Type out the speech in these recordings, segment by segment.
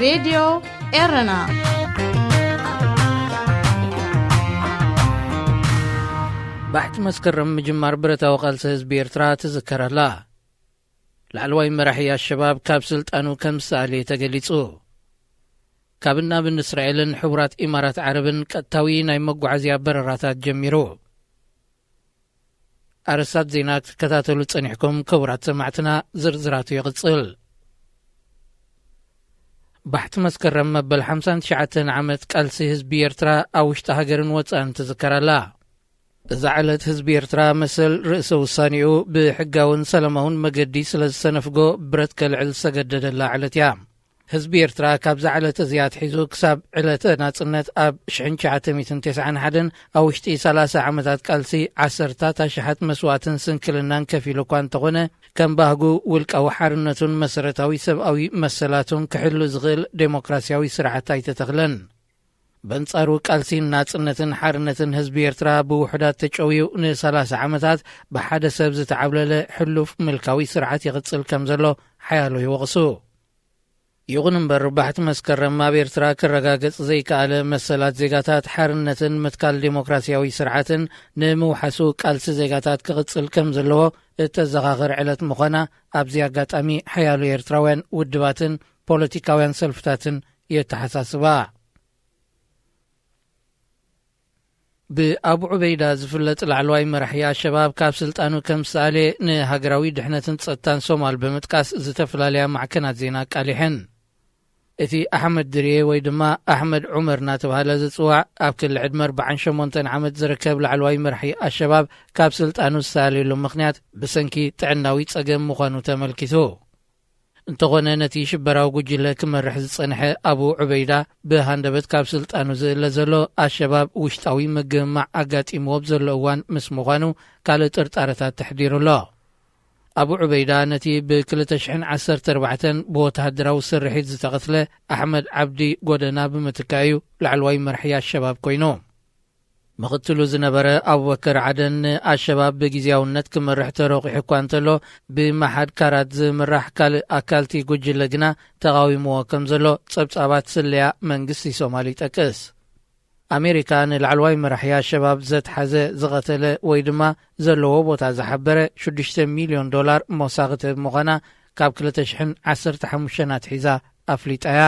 راديو إيرنا بعد مسكرم مجمار برتا وقالس حزب ኤርትራ تذكرላ ላዕለዋይ መራሒ الشباب ካብ ስልጣኑ ከም ሳሌ ተገሊጹ ካብና ብእስራኤልን ሕቡራት ኢማራት ዓረብን ቀጥታዊ ናይ መጓዓዝያ በረራታት ጀሚሩ አርሳት ዜና ከተታተሉ ጸኒሕኩም ክቡራት ሰማዕትና ዝርዝራቱ ይቕጽል ባሕቲ መስከረም መበል 59 ዓመት ቃልሲ ህዝቢ ኤርትራ ኣብ ውሽጢ ሃገርን ወፃእን ተዘከራላ እዛ ዕለት ህዝቢ ኤርትራ መሰል ርእሰ ውሳኔኡ ብሕጋውን ሰላማውን መገዲ ስለ ዝሰነፍጎ ብረት ከልዕል ሰገደደላ ዕለት እያ ህዝቢ ኤርትራ ካብዛ ዕለት እዚኣ ትሒዙ ክሳብ ዕለተ ናጽነት ኣብ 1991 ኣብ ውሽጢ 30 ዓመታት ቃልሲ ዓሰርታት ኣሽሓት መስዋዕትን ስንክልናን ከፊሉ እኳ እንተኾነ ከም ባህጉ ውልቃዊ ሓርነቱን መሰረታዊ ሰብኣዊ መሰላቱን ክሕሉ ዝኽእል ዴሞክራሲያዊ ስርዓት ኣይተተኽለን በንጻሩ ቃልሲን ናጽነትን ሓርነትን ህዝቢ ኤርትራ ብውሕዳት ተጨውዩ ን30 ዓመታት ብሓደ ሰብ ዝተዓብለለ ሕሉፍ ምልካዊ ስርዓት ይቕጽል ከም ዘሎ ሓያሎ ይወቕሱ ይኹን እምበር ባሕቲ መስከረም ኣብ ኤርትራ ክረጋገጽ ዘይከኣለ መሰላት ዜጋታት ሓርነትን ምትካል ዴሞክራሲያዊ ስርዓትን ንምውሓሱ ቃልሲ ዜጋታት ክቕጽል ከም ዘለዎ እተዘኻኽር ዕለት ምዃና ኣብዚ ኣጋጣሚ ሓያሎ ኤርትራውያን ውድባትን ፖለቲካውያን ሰልፍታትን የተሓሳስባ ብኣቡ ዑበይዳ ዝፍለጥ ላዕለዋይ መራሒ الشباب ካብ ስልጣኑ ከም ሳሌ ንሃገራዊ ድሕነትን ጸጥታን ሶማል ብምጥቃስ ዝተፈላለያ ማዕከናት ዜና ቃሊሐን እቲ ኣሕመድ ድርዬ ወይ ድማ ኣሕመድ ዑመር እናተባህለ ዝጽዋዕ ኣብ ክልል ዕድመ 48 ዓመት ዝርከብ ላዕለዋይ መራሒ الشباب ካብ ስልጣኑ ሳሌሉ ምኽንያት ብሰንኪ ጥዕናዊ ጸገም ምዃኑ ተመልኪቱ እንተኾነ ነቲ ሽበራዊ ጉጅለ ክመርሕ ዝጸንሐ ኣቡ ዑበይዳ ብሃንደበት ካብ ስልጣኑ ዝእለ ዘሎ الشباب ውሽጣዊ ምግማዕ ኣጋጢምዎ ዘሎ እዋን ምስ ምዃኑ ካልእ ጥርጣረታት ተሕዲሩሎ ኣቡ ዑበይዳ ነቲ ብ2014 ብወተሃደራዊ ስርሒት ዝተቐትለ ኣሕመድ ዓብዲ ጎደና ብምትካዩ ላዕለዋይ መራሒ الشباب ኮይኑ ምኽትሉ ዝነበረ አቡበከር ዓደን الشباب በጊዜያውነት ክመርሕ ተረኺሑ እኳ እንተሎ ብማሓድ ካራት ዝምራሕ ካልእ ኣካልቲ ጉጅለ ግና ተቃዊምዎ ከም ዘሎ ጸብጻባት ስለያ መንግስቲ ሶማሊ ይጠቅስ ኣሜሪካ ንላዕለዋይ መራሒ الشباب ዘትሓዘ ዝቐተለ ወይ ድማ ዘለዎ ቦታ ዝሓበረ $6 ሚልዮን መሳኽቲ ምዃና ካብ 2015 ኣትሒዛ ኣፍሊጣያ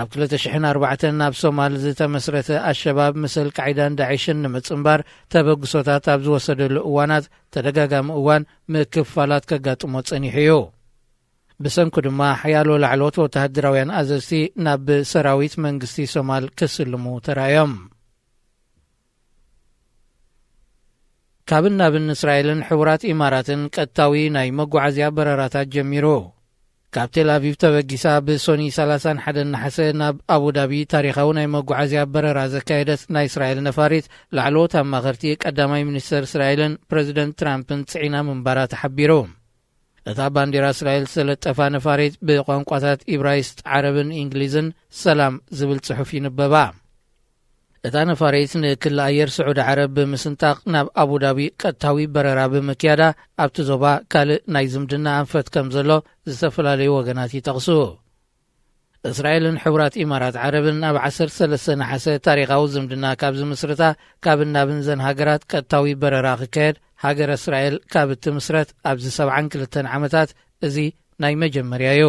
ኣብ 2004 ናብ ሶማል ዝተመስረተ الشباب ምስል ቃዒዳን ዳዒሽን ንምጽምባር ተበግሶታት ኣብ ዝወሰደሉ እዋናት ተደጋጋሚ እዋን ምክፍፋላት ከጋጥሞ ጸኒሑ እዩ ብሰንኩ ድማ ሓያሎ ላዕለዎት ወተሃደራውያን ኣዘዝቲ ናብ ሰራዊት መንግስቲ ሶማል ክስልሙ ተራእዮም ካብን ናብን እስራኤልን ሕቡራት ኢማራትን ቀጥታዊ ናይ መጓዓዝያ በረራታት ጀሚሩ ካብ ቴል አቪቭ ተበጊሳ ብሶኒ 31 ነሐሰ ናብ አቡዳቢ ታሪኻዊ ናይ መጓዓዝያ በረራ ዘካየደት ናይ እስራኤል ነፋሪት ላዕለዎት ኣማኸርቲ ቀዳማይ ሚኒስተር እስራኤልን ፕሬዚደንት ትራምፕን ጽዒና ምንባራ ተሓቢሩ እታ ባንዴራ እስራኤል ዝተለጠፋ ነፋሪት ብቋንቋታት ኢብራይስጥ ዓረብን እንግሊዝን ሰላም ዝብል ጽሑፍ ይንበባ እታ ነፋሪት ንክልል ኣየር ስዑድ ዓረብ ብምስንጣቕ ናብ አቡዳቢ ቀጥታዊ በረራ ብምክያዳ ኣብቲ ዞባ ካልእ ናይ ዝምድና ኣንፈት ከም ዘሎ ዝተፈላለዩ ወገናት ይጠቕሱ እስራኤልን ሕቡራት ኢማራት ዓረብን ኣብ 13 ነሐሰ ታሪኻዊ ዝምድና ካብ ዝምስርታ ካብን ናብን ዘን ሃገራት ቀጥታዊ በረራ ክካየድ ሃገር እስራኤል ካብ እትምስረት ኣብዚ 72 ዓመታት እዚ ናይ መጀመርያ እዩ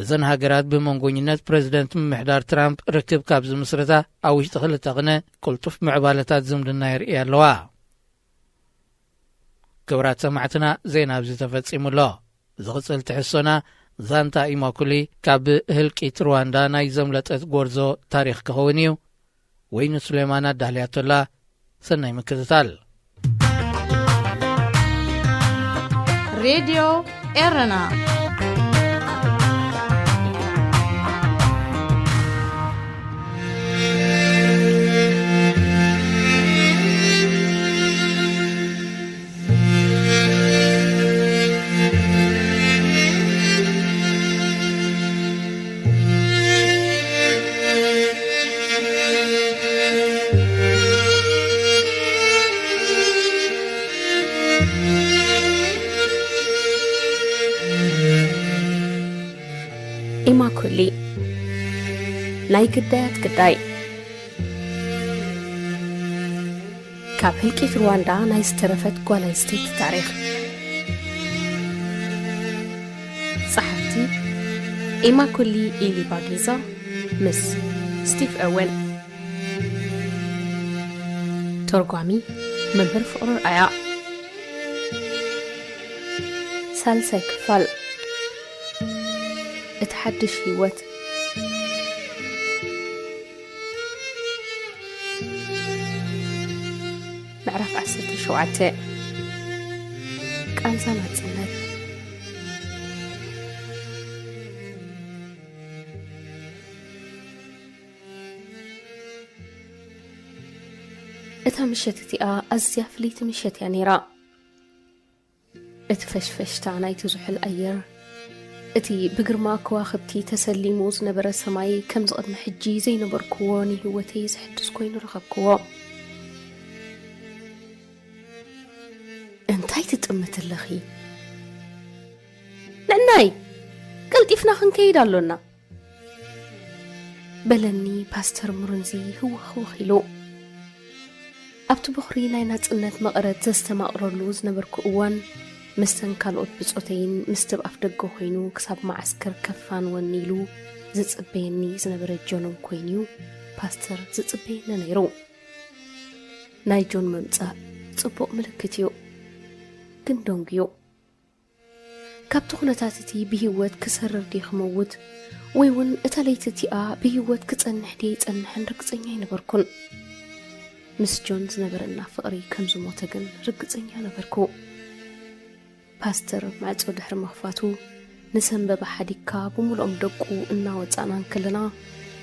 እዘን ሃገራት ብመንጎኝነት ፕሬዚደንት ምምሕዳር ትራምፕ ርክብ ካብ ዝምስርታ ኣብ ውሽጢ ክልተ ቅነ ቁልጡፍ ምዕባለታት ዝምድና የርኢ ኣለዋ ክቡራት ሰማዕትና ዜና ኣብዚ ተፈጺሙሎ ዝቕጽል ትሕሶና ዛንታ ኢማኩሊ ካብ ህልቂት ሩዋንዳ ናይ ዘምለጠት ጎርዞ ታሪኽ ክኸውን እዩ ወይኑ ሱሌማን ኣዳልያቶላ ሰናይ ምክትታል راديو إيرنا إما كلي ناي قدايات قداي كاب هلكيت رواندا ناي استرفت قوالا ستيت تاريخ صحفتي إما كلي إيلي باقيزا مس ستيف أوين ترقامي ممبر فقر الآياء سالسي كفال اتحدش هيوت معرف عسرتي شوعتي كان زمان صنات إتها مشتتي أزيا فليت مشتي نيرا اتفشفش تعنايت زحل أير اتي بقرما كواخبتي تسليمو زنبرا سماي كم زقد محجي زي نبركواني هوتي زحدس كوين رخبكوا انتاي تتأمت اللخي لأناي قلت إفنا خنكيد اللونا بلني باستر مرنزي هو خيلو أبتو بخري ناينات انات مقرد زستما قررلو زنبركو اوان مستن كالوت بصوتين مستب أفدقو خوينو كساب معسكر كفان ونيلو زتصبيني زنبرا جونم كوينيو باستر زتصبينا نيرو ناي جون ممتاق صبوق ملكتيو كندونجيو كابتو خنتاتتي بهيوات كسرر دي خموت ويون اتاليتتي بهيوات كتصنح دي يتصنحن رقصنيا نبركن مس جون زنبرنا فقري كمزو موتقن رقصنيا نبركو باستر معصو دحر مخفاتو نسنبب حديكا بمولኦም ደቁ እናወጻናን ከለና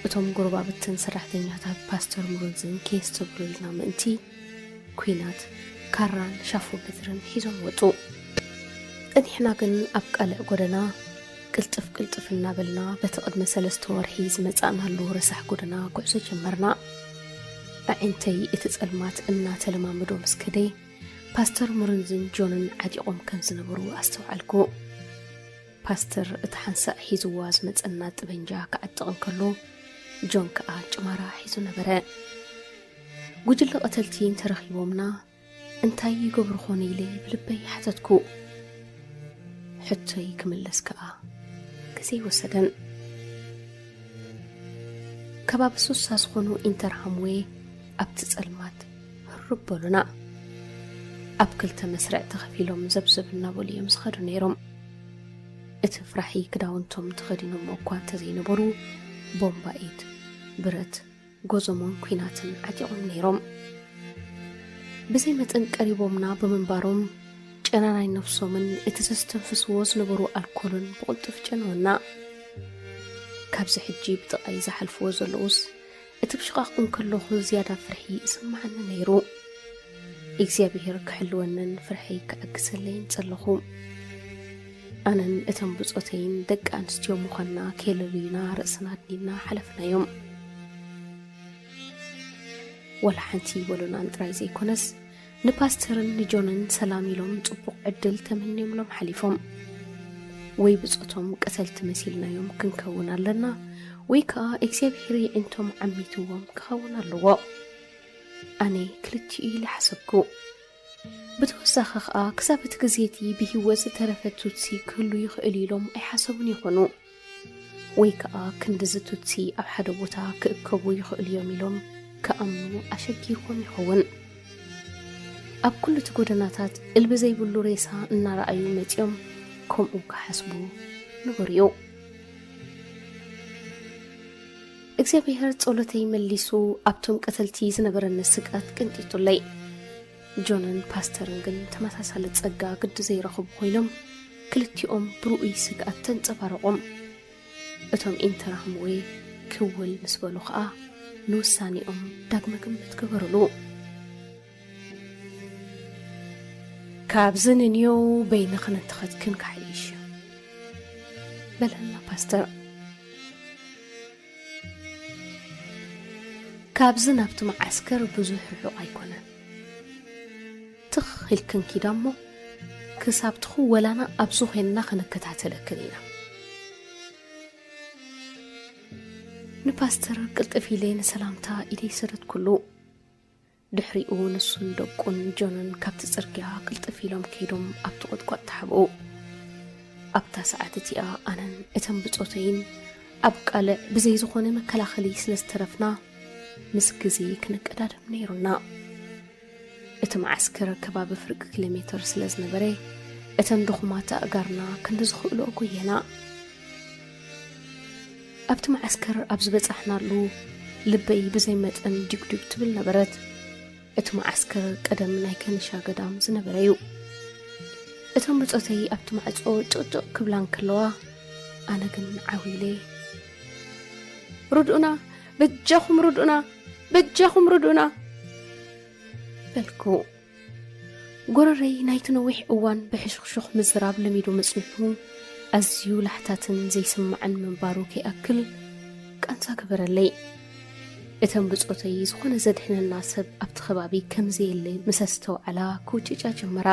እቶም ጎረባብትን ሰራሕተኛታት ፓስተር ሙሩንዝን ኬስ ተብሉልና ምእንቲ ኩናት ካራን ሻፉ በትርን ሒዞም ወጡ እኒሕና ግን ኣብ ቃልዕ ጎደና ቅልጥፍ እናበልና በተቀድመ 3 ወርሒ ዝመጻናሉ ረሳሕ ጎደና ጉዕዞ ጀመርና ኣዕንተይ እቲ ጸልማት እናተለማመዶ መስከደይ باستر مرنزن جونن عديقهم كم زنبرو أستوعلكو باستر اتحنسا حيزو وازمت النات بنجا كعدقن كلو جون كأج مرا حيزو نبراء قجل قتلتين ترخيبومنا انتاي يقبرخوني لي بلبي حتتكو حتى يكملس كأ كسي وسدن كباب سوساس خونو انترحموي ابتسألمات الربولنا أبكلت مسرع تخفيلهم زبزبنا وليم سخدو نيرم اتفرحي كداونتم تخدينو موكوان تزينبرو بومبايد برت غوزمون كويناتن عديقم نيرم بزي متن قريبومنا بمنبارم ጨናናይ ነፍሶምን እትስተንፍስዎ ዝነበሩ ኣልኮልን ብቕልጡፍ ጨንወና ካብዚ ሕጂ ብጥቃይ ዝሓልፍዎ ዘለውስ እቲ ብሽቃቅ እንከለኹ ዝያዳ ፍርሒ ይስማዓኒ ነይሩ እግዚአብሔር ክሕልወንን ፍርሒ ክዕግሰለይን ጸለኹ ኣነን እቶም ብጾተይን ደቂ ኣንስትዮ ምዃንና ከለሉና ርእስና ድኒና ሓለፍናዮም ወላ ሓንቲ ወሉናን ጥራይ ዘይኮነስ ንፓስተርን ንጆንን ሰላም ኢሎም ጽቡቕ ዕድል ተመኒዮምሎም ሓሊፎም ወይ ብጾቶም ቀሰልቲ መሲልናዮም ክንከውን ኣለና ወይ ከዓ እግዚአብሔር ይዕንቶም ዓሚትዎም ክኸውን ኣለዎ ኣነ ክልቲኡ ኢለ ሓሰብኩ ብተወሳኺ ከዓ ክሳብ እቲ ግዜቲ ብሂወት ዝተረፈት ቱትሲ ክህሉ ይኽእል ኢሎም ኣይሓሰቡን ይኾኑ ወይ ከዓ ክንድዚ ቱትሲ ኣብ ሓደ ቦታ ክእከቡ ይኽእል እዮም ኢሎም ከኣምኑ ኣሸጊርዎም ይኸውን ኣብ ኩሉ እቲ ጎደናታት እልቢ ዘይብሉ ሬሳ እናረኣዩ መፂኦም ከምኡ ክሓስቡ ንገርዩ እግዚአብሔር ጸሎተይ መሊሱ ኣብቶም ቀተልቲ ዝነበረን ስቃት ቅንጢጡለይ ጆንን ፓስተርን ግን ተመሳሳሊ ጸጋ ግድ ዘይረኽቡ ኮይኖም ክልቲኦም ብሩኡይ ስቃት ተንጸባረቖም እቶም ኢንተራህምዌ ክውል ምስ በሉ ከዓ ንውሳኔኦም ዳግመ ግምት ገበሩሉ ካብዝንንዮ በይነ ኽነትኸት ክንካሕይሽ በለና ፓስተር ካብዝ ናብቲ መዓስከር ብዙሕ ርሑቕ ኣይኮነን ትኽ ኢልክን ኪዳ እሞ ክሳብ ትኹ ወላና ኣብዙ ኾይንና ኽንከታተለክን ኢና ንፓስተር ቅልጥፍ ኢለ ንሰላምታ ኢደይ ሰረት ኩሉ ድሕሪኡ ንሱን ደቁን ጆንን ካብቲ ጽርግያ ቅልጥፍ ኢሎም ከይዶም ኣብቲ ቁጥቋጥ ተሓብኡ ኣብታ ሰዓት እቲኣ ኣነን እተን ብጾተይን ኣብ ቃልዕ ብዘይ ዝኾነ መከላኸሊ ስለ ዝተረፍና ምስ ግዜ ክንቀዳደም ነይሩና እቲ መዓስከር ከባቢ ፍርቂ ኪሎሜትር ስለ ዝነበረ እተን ድኹማት ኣእጋርና ክንዲ ዝኽእሉ ኣጉየና ኣብቲ መዓስከር ኣብ ዝበጻሕናሉ ልበይ ብዘይ መጠን ዲጉዲግ ትብል ነበረት እቲ መዓስከር ቀደም ናይ ከንሻ ገዳም ዝነበረ እዩ እቶም ብጾተይ ኣብቲ ማዕጾ ጭቕጭቕ ክብላን ከለዋ ኣነ ግን ዓዊለ ሩድኡና በጃኹም ሩድኡና በልኩ ጎረረይ ናይቲ ነዊሕ እዋን ብሕሽኽሽኽ ምዝራብ ለሚዱ መጽኒሑ ኣዝዩ ላሕታትን ዘይስማዕን ምንባሩ ከይኣክል ቃንሳ ገበረለይ እተን ብጾተይ ዝኾነ ዘድሕነና ሰብ ኣብቲ ከባቢ ከምዘየለ ምሰስተውዓላ ክውጭጫ ጀመራ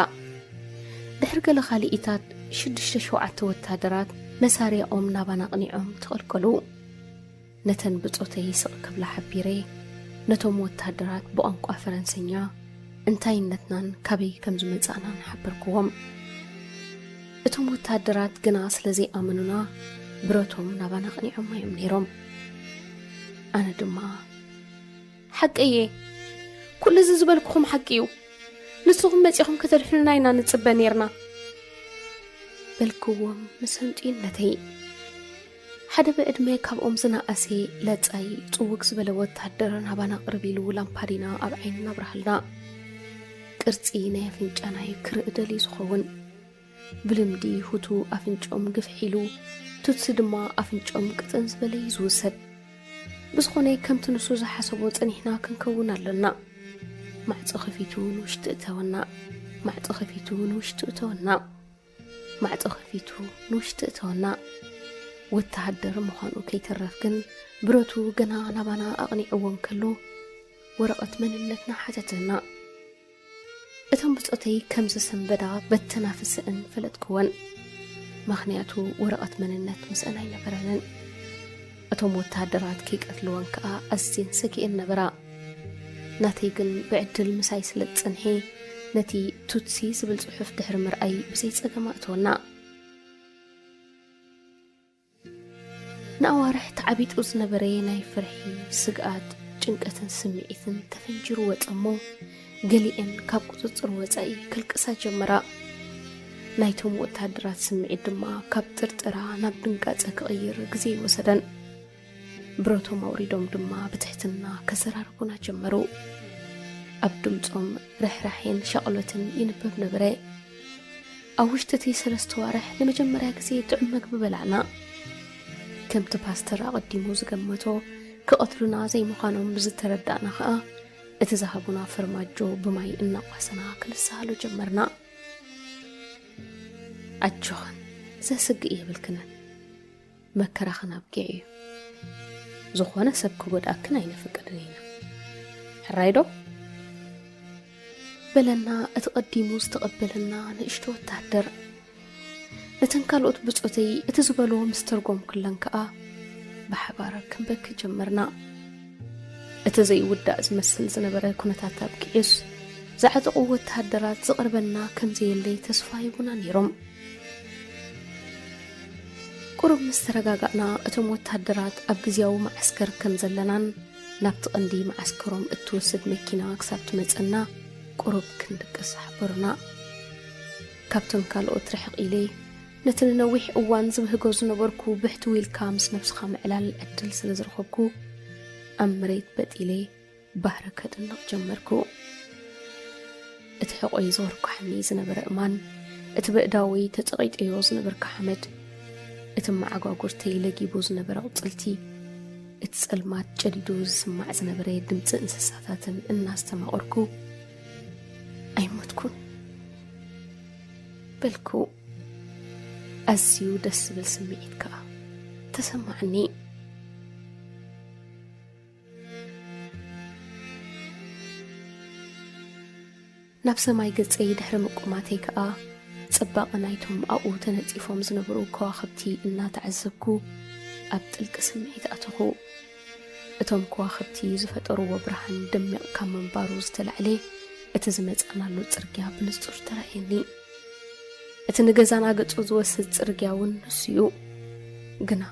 ድሕሪ ገለ ኻልኢታት 6-7 ወታደራት መሳርያኦም ናባና ቕኒዖም ተቐልቀሉ ነተን ብጾተይ ስቕ ክብላ ሓቢረ ነቶም ወታደራት ብቋንቋ ፈረንሰኛ እንታይነትናን ካበይ ከም ዝመጻእናን ሓበርክዎም እቶም ወታደራት ግና ስለዘይኣመኑና ብረቶም ናባና ቕኒዖም እዮም ነይሮም ኣነ ድማ ሓቀየ ኩሉ ዝበልክኹም ሓቂ እዩ ንስኹም መጺኹም ከተድሕኑና ኢና ንጽበ ነርና በልክዎም ምስንጪነተይ ሓደ ብዕድመ ካብኦም ዝነኣሴ ለጻይ ጽውግ ዝበለ ወታደር ናባና ቅርብ ኢሉ ላምፓዲና ኣብ ዓይንና ብርሃልና ቅርጺ ናይ ኣፍንጫናይ ክርእደሊ ዝኸውን ብልምዲ ሁቱ ኣፍንጮም ግፍሒሉ ቱትሲ ድማ ኣፍንጮም ቅጥን ዝበለይ ዝውሰድ ብዝኾነ ከምቲ ንሱ ዝሓሰቦ ጸኒሕና ክንከውን ኣለና ማዕጾ ኸፊቱ ንውሽጢ እተወና ወታደር ምዃኑ ከይተረፍ ግን ብረቱ ገና ናባና ኣቕኒዕዎም ከሎ ወረቐት መንነትና ሓተተና እቶም ብጾተይ ከም ዝሰንበዳ በተናፍስእን ፈለጥክወን ምኽንያቱ ወረቐት መንነት ምስአን ኣይነበረንን እቶም ወታደራት ከይቀትልወን ከዓ ኣዝየን ሰጊአን ነበራ ናተይ ግን ብዕድል ምሳይ ስለ ዝጸንሐ ነቲ ቱትሲ ዝብል ጽሑፍ ድሕሪ ምርኣይ ብዘይ ጸገማ እተወና ንኣዋርሕ ተዓቢጡ ዝነበረ ናይ ፍርሒ ስግኣት ጭንቀትን ስምዒትን ተፈንጂሩ ወጸሞ ገሊአን ካብ ቁፅጽር ወጻኢ ክልቅሳ ጀመራ ናይቶም ወታደራት ስምዒት ድማ ካብ ጥርጥራ ናብ ድንጋጸ ክቕይር ግዜ ወሰደን ብረቶም ኣውሪዶም ድማ ብትሕትና ከዘራርቡና ጀመሩ ኣብ ድምፆም ርሕራሕን ሸቕሎትን ይንበብ ነበረ ኣብ ውሽጢ እቲ 3 ዋርሕ ንመጀመርያ ግዜ ጥዑም መግቢ በላዕና ከምቲ ፓስተር ኣቐዲሙ ዝገመቶ ክቐትሉና ዘይምዃኖም ብዝተረዳእና ከዓ እቲ ዝሃቡና ፈርማጆ ብማይ እናቋሰና ክንሳሃሉ ጀመርና ኣጆኸን ዘስግእ የብልክነን መከራኽን ኣብጊዕ እዩ ዝኾነ ሰብ ክጎዳእክን ኣይንፍቅድን ኢና ሕራይዶ በለና እቲ ቐዲሙ ዝተቐበለና ንእሽቶ ወታደር ነተን ካልኦት ብጾተይ እቲ ዝበልዎ ምስ ተርጎም ክለን ከዓ ብሓባር ክንበኪ ጀመርና እቲ ዘይውዳእ ዝመስል ዝነበረ ኩነታት ኣብቂዑስ ዝዓጠቑ ወታደራት ዝቕርበና ከምዘየለይ ተስፋ ይቡና ነይሮም ቁሩብ ምስ ተረጋጋእና እቶም ወታደራት ኣብ ግዜያዊ ማዕስከር ከም ዘለናን ናብቲ ቐንዲ ማዕስከሮም እትወስድ መኪና ክሳብ ትመጸና ቁሩብ ክንድቅስ ሓበሩና ካብቶም ካልኦት ርሕቕ ኢለ ነቲ ንነዊሕ እዋን ዝብህጎ ዝነበርኩ ብሕቲ ዊልካ ምስ ነፍስኻ ምዕላል ዕድል ስለ ዝረኸብኩ ኣብ መሬት በጢለ ባህሪ ከድንቕ ጀመርኩ እቲ ሕቖይ ዝወርኳሕኒ ዝነበረ እማን እቲ ብእዳወይ ተፀቒጠዮ ዝነበርካ ሓመድ እቲ መዓጓጉርተይ ለጊቡ ዝነበረ ቕፅልቲ እቲ ጸልማት ጨዲዱ ዝስማዕ ዝነበረ ድምፂ እንስሳታትን እናስተማቐርኩ ኣይሞትኩን በልኩ ኣዝዩ ደስ ዝብል ስምዒት ከዓ ተሰማዕኒ ናብ ሰማይ ገጸይ ድሕሪ ምቁማተይ ከዓ ጽባቐ ናይቶም ኣብኡ ተነጺፎም ዝነበሩ ከዋኽብቲ እናተዓዘብኩ ኣብ ጥልቂ ስምዒት ኣተኹ እቶም ከዋኽብቲ ዝፈጠርዎ ብርሃን ደሚቕ ካብ መንባሩ ዝተላዕለ እቲ ዝመጻናሉ ጽርግያ ብንጹር ተራእየኒ። እቲ ንገዛና ገጹ ዝወስድ ጽርግያ እውን ንሱ እዩ። ግና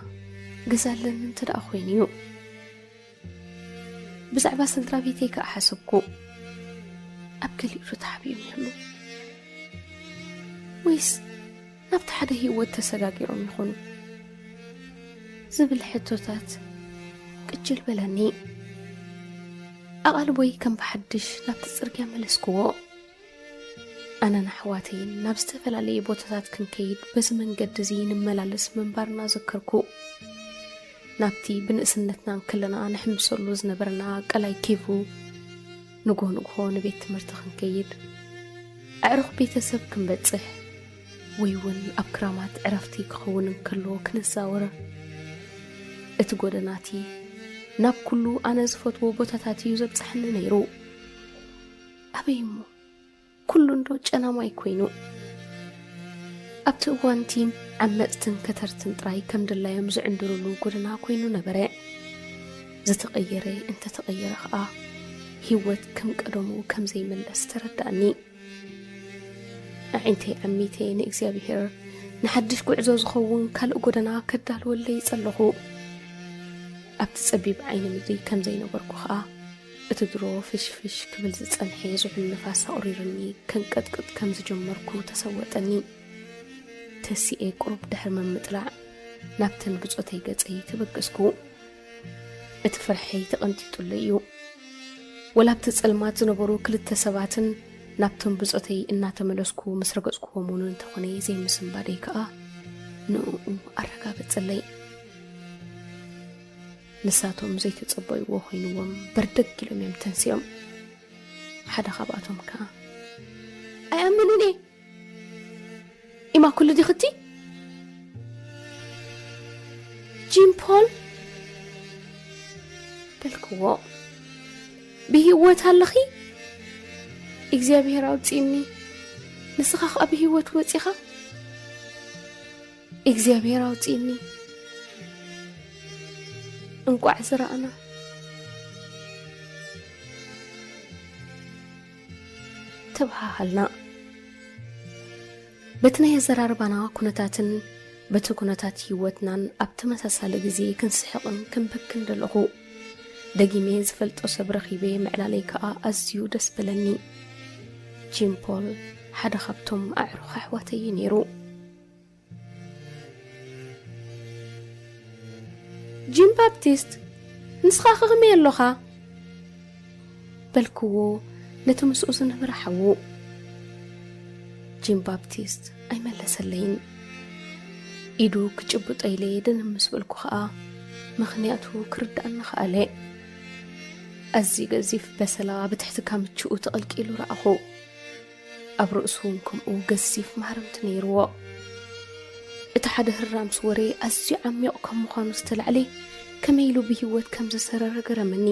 ገዛለን እንተደኣ ኮይኑ እዩ። ብዛዕባ ስድራ ቤተይ ከዓ ሓሰብኩ። ኣብ ገሊኡ ተሓቢኦም ይህሉ ወይስ ናብቲ ሓደ ህይወት ተሰጋጊሮም ይኾኑ ዝብል ሕቶታት ቅጅል በለኒ። ኣቓልቦይ ከም ብሓድሽ ናብቲ ጽርግያ መለስክዎ። ኣነን ኣሕዋተይን ናብ ዝተፈላለየ ቦታታት ክንከይድ በዚ መንገዲ እዚ ንመላለስ መንባርና ዘከርኩ። ናብቲ ብንእስነትናን ከለና ንሕምሰሉ ዝነበረና ቀላይ ኬቡ ንጎ ንቤት ትምህርቲ ክንከይድ፣ ኣዕሩኽ ቤተሰብ ክንበጽሕ ወይ እውን ኣብ ክራማት ዕረፍቲ ክኸውን እንከሎ ክንዛወር። እቲ ጎደናቲ ናብ ኩሉ ኣነ ዝፈትዎ ቦታታት እዩ ዘብጽሕኒ ነይሩ። ኣበይ እሞ ኩሉ እንዶ ጨናማይ ኮይኑ ኣብቲ እዋን ቲም ዓመፅትን ከተርትን ጥራይ ከም ድላዮም ዝዕንድሩሉ ጎደና ኮይኑ ነበረ። ዝተቐየረ እንተተቐየረ ከዓ ህይወት ከም ቀደሙ ከም ዘይመለስ ተረዳእኒ። ኣዒንተይ ዓሚተይ ንእግዚኣብሔር ንሓድሽ ጉዕዞ ዝኸውን ካልእ ጎደና ከዳልወለይ ጸለኹ። ኣብቲ ጸቢብ ዓይኒ ምድሪ ከም ዘይነበርኩ ከዓ እቲ ድሮ ፍሽፍሽ ክብል ዝጸንሐ ዝሑል ንፋስ ኣቑሪርኒ ከንቀጥቅጥ ከም ዝጀመርኩ ተሰወጠኒ። ተሲኤ ቁሩብ ድሕሪ መምጥላዕ ናብተን ብጾተይ ገጸይ ተበገስኩ። እቲ ፍርሐይ ተቐንጢጡለ እዩ። ወላብቲ ጸልማት ዝነበሩ ክልተ ሰባትን ናብቶም ብጾተይ እናተመለስኩ ምስ ረገጽኩዎም እውን እንተኾነ ዘይምስምባደይ ከዓ ንኡ ኣረጋገጸለይ። ንሳቶም ዘይተጸበይዎ ኮይኑዎም በርደግ ኢሎም እዮም ተንስዮም። ሓደ ካብኣቶም ከዓ ኣይኣምንን እየ ኢማ ኩሉ ዲኽቲ ጂም ፖል በልክዎ ብህይወት ኣለኺ? እግዚኣብሔር ኣውፂኒ ንስኻ ከዓ ብህይወት ወፂኻ? እግዚኣብሔር ኣውፂኒ እንቋዕ ዝረኣና ተባሃልና። በቲ ናይ ኣዘራርባና ኩነታትን በቲ ኩነታት ህይወትናን ኣብ ተመሳሳሊ ግዜ ክንስሕቕን ክንበክን ደለኹ። ደጊሜ ዝፈልጦ ሰብ ረኺበ ምዕላለይ ከዓ ኣዝዩ ደስ በለኒ። ጂም ፖል ሓደ ካብቶም ኣዕሩኽ ኣሕዋተይ ነይሩ። ጂም ባፕቲስት ንስኻ ከመይ ኣለኻ በልክዎ ነቲ ምስኡ ዝነበረ ሓዉ። ጂም ባፕቲስት ኣይመለሰለይን። ኢዱ ክጭብጠይለ ድንምስ በልኩ ከዓ ምኽንያቱ ክርዳእና ኸኣለ። ኣዝዩ ገዚፍ በሰላ ብትሕቲ ካምችኡ ተቐልቂሉ ረኣኹ። ኣብ ርእሱ ከምኡ ገዚፍ ማህረምቲ ነይርዎ። እቲ ሓደ ህራምስ ወሬ ኣዝዩ ዓሚቕ ከም ምዃኑ ዝተላዕለ ከመይ ኢሉ ብህይወት ከም ዝሰረረ ገረመኒ።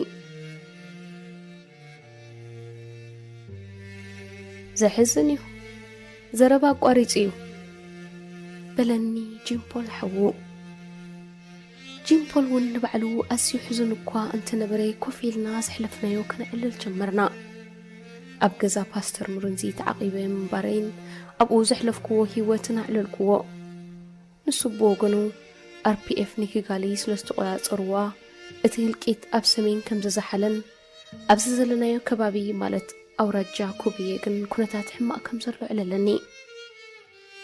ዘሕዝን እዩ፣ ዘረባ ኣቋሪጹ እዩ በለኒ ጂም ፖል ሓዉ። ጂም ፖል እውን ንባዕሉ ኣዝዩ ሕዙን እኳ እንተነበረ ኮፍ ኢልና ዘሕለፍናዮ ክንዕልል ጀመርና። ኣብ ገዛ ፓስተር ሙሩንዚ ተዓቂበ ምንባረይን ኣብኡ ዘሕለፍክዎ ህይወትን ኣዕለልክዎ። ንሱ ብወገኑ RPF ንኪጋሊ ስለዝተቆጻጸርዋ እቲ ህልቂት ኣብ ሰሜን ከም ዝዛሓለን ኣብዚ ዘለናዮ ከባቢ ማለት ኣውራጃ ኩብየ ግን ኩነታት ሕማቕ ከም ዘሎ ዕለለኒ።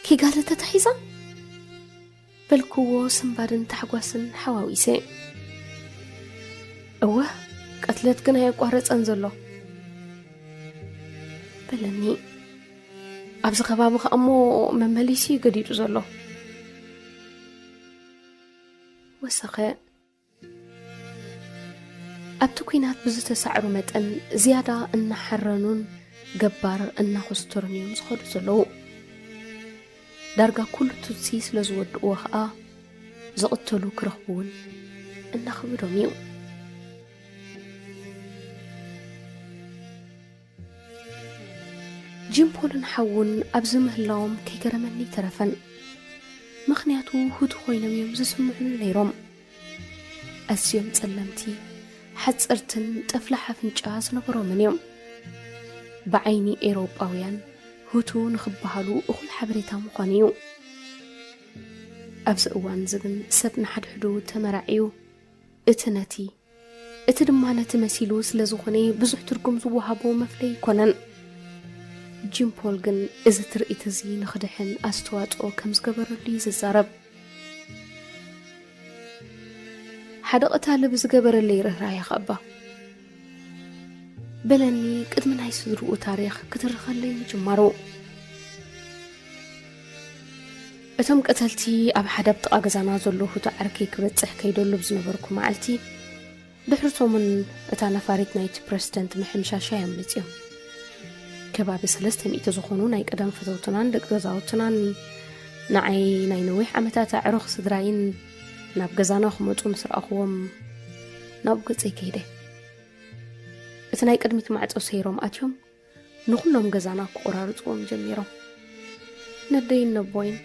ኪጋሊ ተታሒዛ በልክዎ ስምባድን ታሕጓስን ሓዋዊሰ። እወ ቀትለት ግን ኣየቋረፀን ዘሎ በለኒ። ኣብዚ ከባቢ ከዓ እሞ መመሊሲ ገዲዱ ዘሎ ወሰኸ። ኣብቲ ኩናት ብዝተሳዕሩ መጠን ዝያዳ እናሓረኑን ገባር እናኾስተሩን እዮም ዝኸዱ ዘለዉ። ዳርጋ ኩሉ ቱትሲ ስለ ዝወድእዎ ከዓ ዝቕተሉ ክረኽቡውን እናኽብዶም እዩ። ጂም ፖልን ሓውን ኣብዚ ምህላዎም ከይገረመኒ ተረፈን። ምኽንያቱ ህቱ ኮይኖም እዮም ዝስምዑን ነይሮም። ኣዝዮም ጸለምቲ حصرتن طفلح أفنጫ زنبرو منيوم بعيني إيروباويان هوتو نخبهالو أخل حبريتا مخانيو أبز أوان زبن سبن حد حدو تمرعيو اتناتي اتدمانة مسيلو سلزوخني بزح تركم زوهابو مفلي كونن جيم بولغن إذا ترئيت زي نخدحن أستوات أو كمز قبرو لي ززارب حدا قتال بزقبر اللي رهرايا خبا بلني قد من هاي صدرو تاريخ كتر خلي مجمارو اتم قتلتي أب حدا بطقا قزانا زلوه تعركي كبتسح كيدولو بزنبركو معلتي دحرتو من اتانا فاريت نايت بريستنت محمشاشا يملتيو كبابي سلسته مئة زخونو ناي قدام فتوتنان دق غزاوتنان نعي ناي نويح عمتاتا عروخ صدراين ناب غزانا خمطو مسرأخوهم ناب قصي كيده اتناي قدميت معصو سيروم اتيوم نخلهم غزانا قرارصوم جميرو ندين نبوين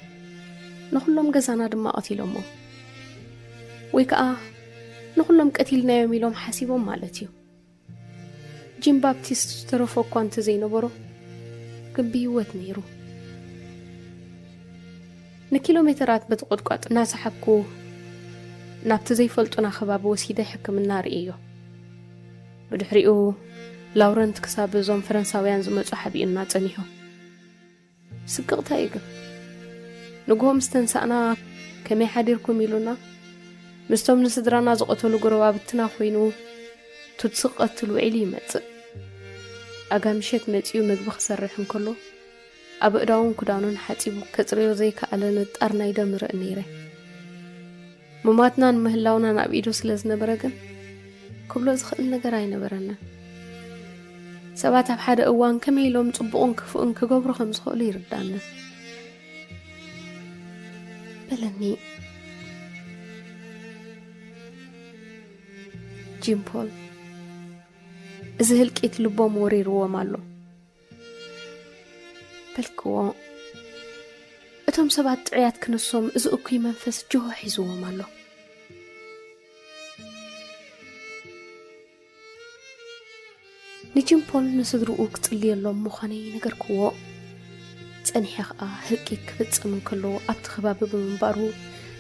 نخلهم غزانا دما قتيلومو ويكا نخلهم قتيلنا يوميلوم حسيبهم مالتيو جيم بابتيست ترفو كوانت زينبرو كبيوت نيرو نكيلومترات بتقطقط ناس حكو نابت زي فلطنا خباب وسيدة حكم النار إيو بدحريقو لاورنت كساب زوم فرنساويان زمتو حبيقنا تنيهو سققتا إيقو نقوم استنسانا كمي حديركم يلونا مستوم نسدرانا زقتلو قروابتنا خوينو تتسقط الوعلي مت أجامشت متيو مجبخ سرحن كله أبقداون كدانون حتيبو كتريو زي كألنت أرنايدا مرأنيره مماتنا مهلاونا نابيدو سلزنا برقن كبلو زخلنا قراينا برنا سبات بحد أوان كميلوم طبقون كفؤن كقبرو خمس خولي ردانا بلني جيم بول إذا هلكيت لبو موري روا مالو بلكو اتم سبات عيات كنصوم إذا أكوي منفس جوه حيزوا مالو نجيم بول نسدرو أكتلي اللوم مخاني نقر كوا تاني حقا هلكيت كفتس من كله أبت خباب بمنبارو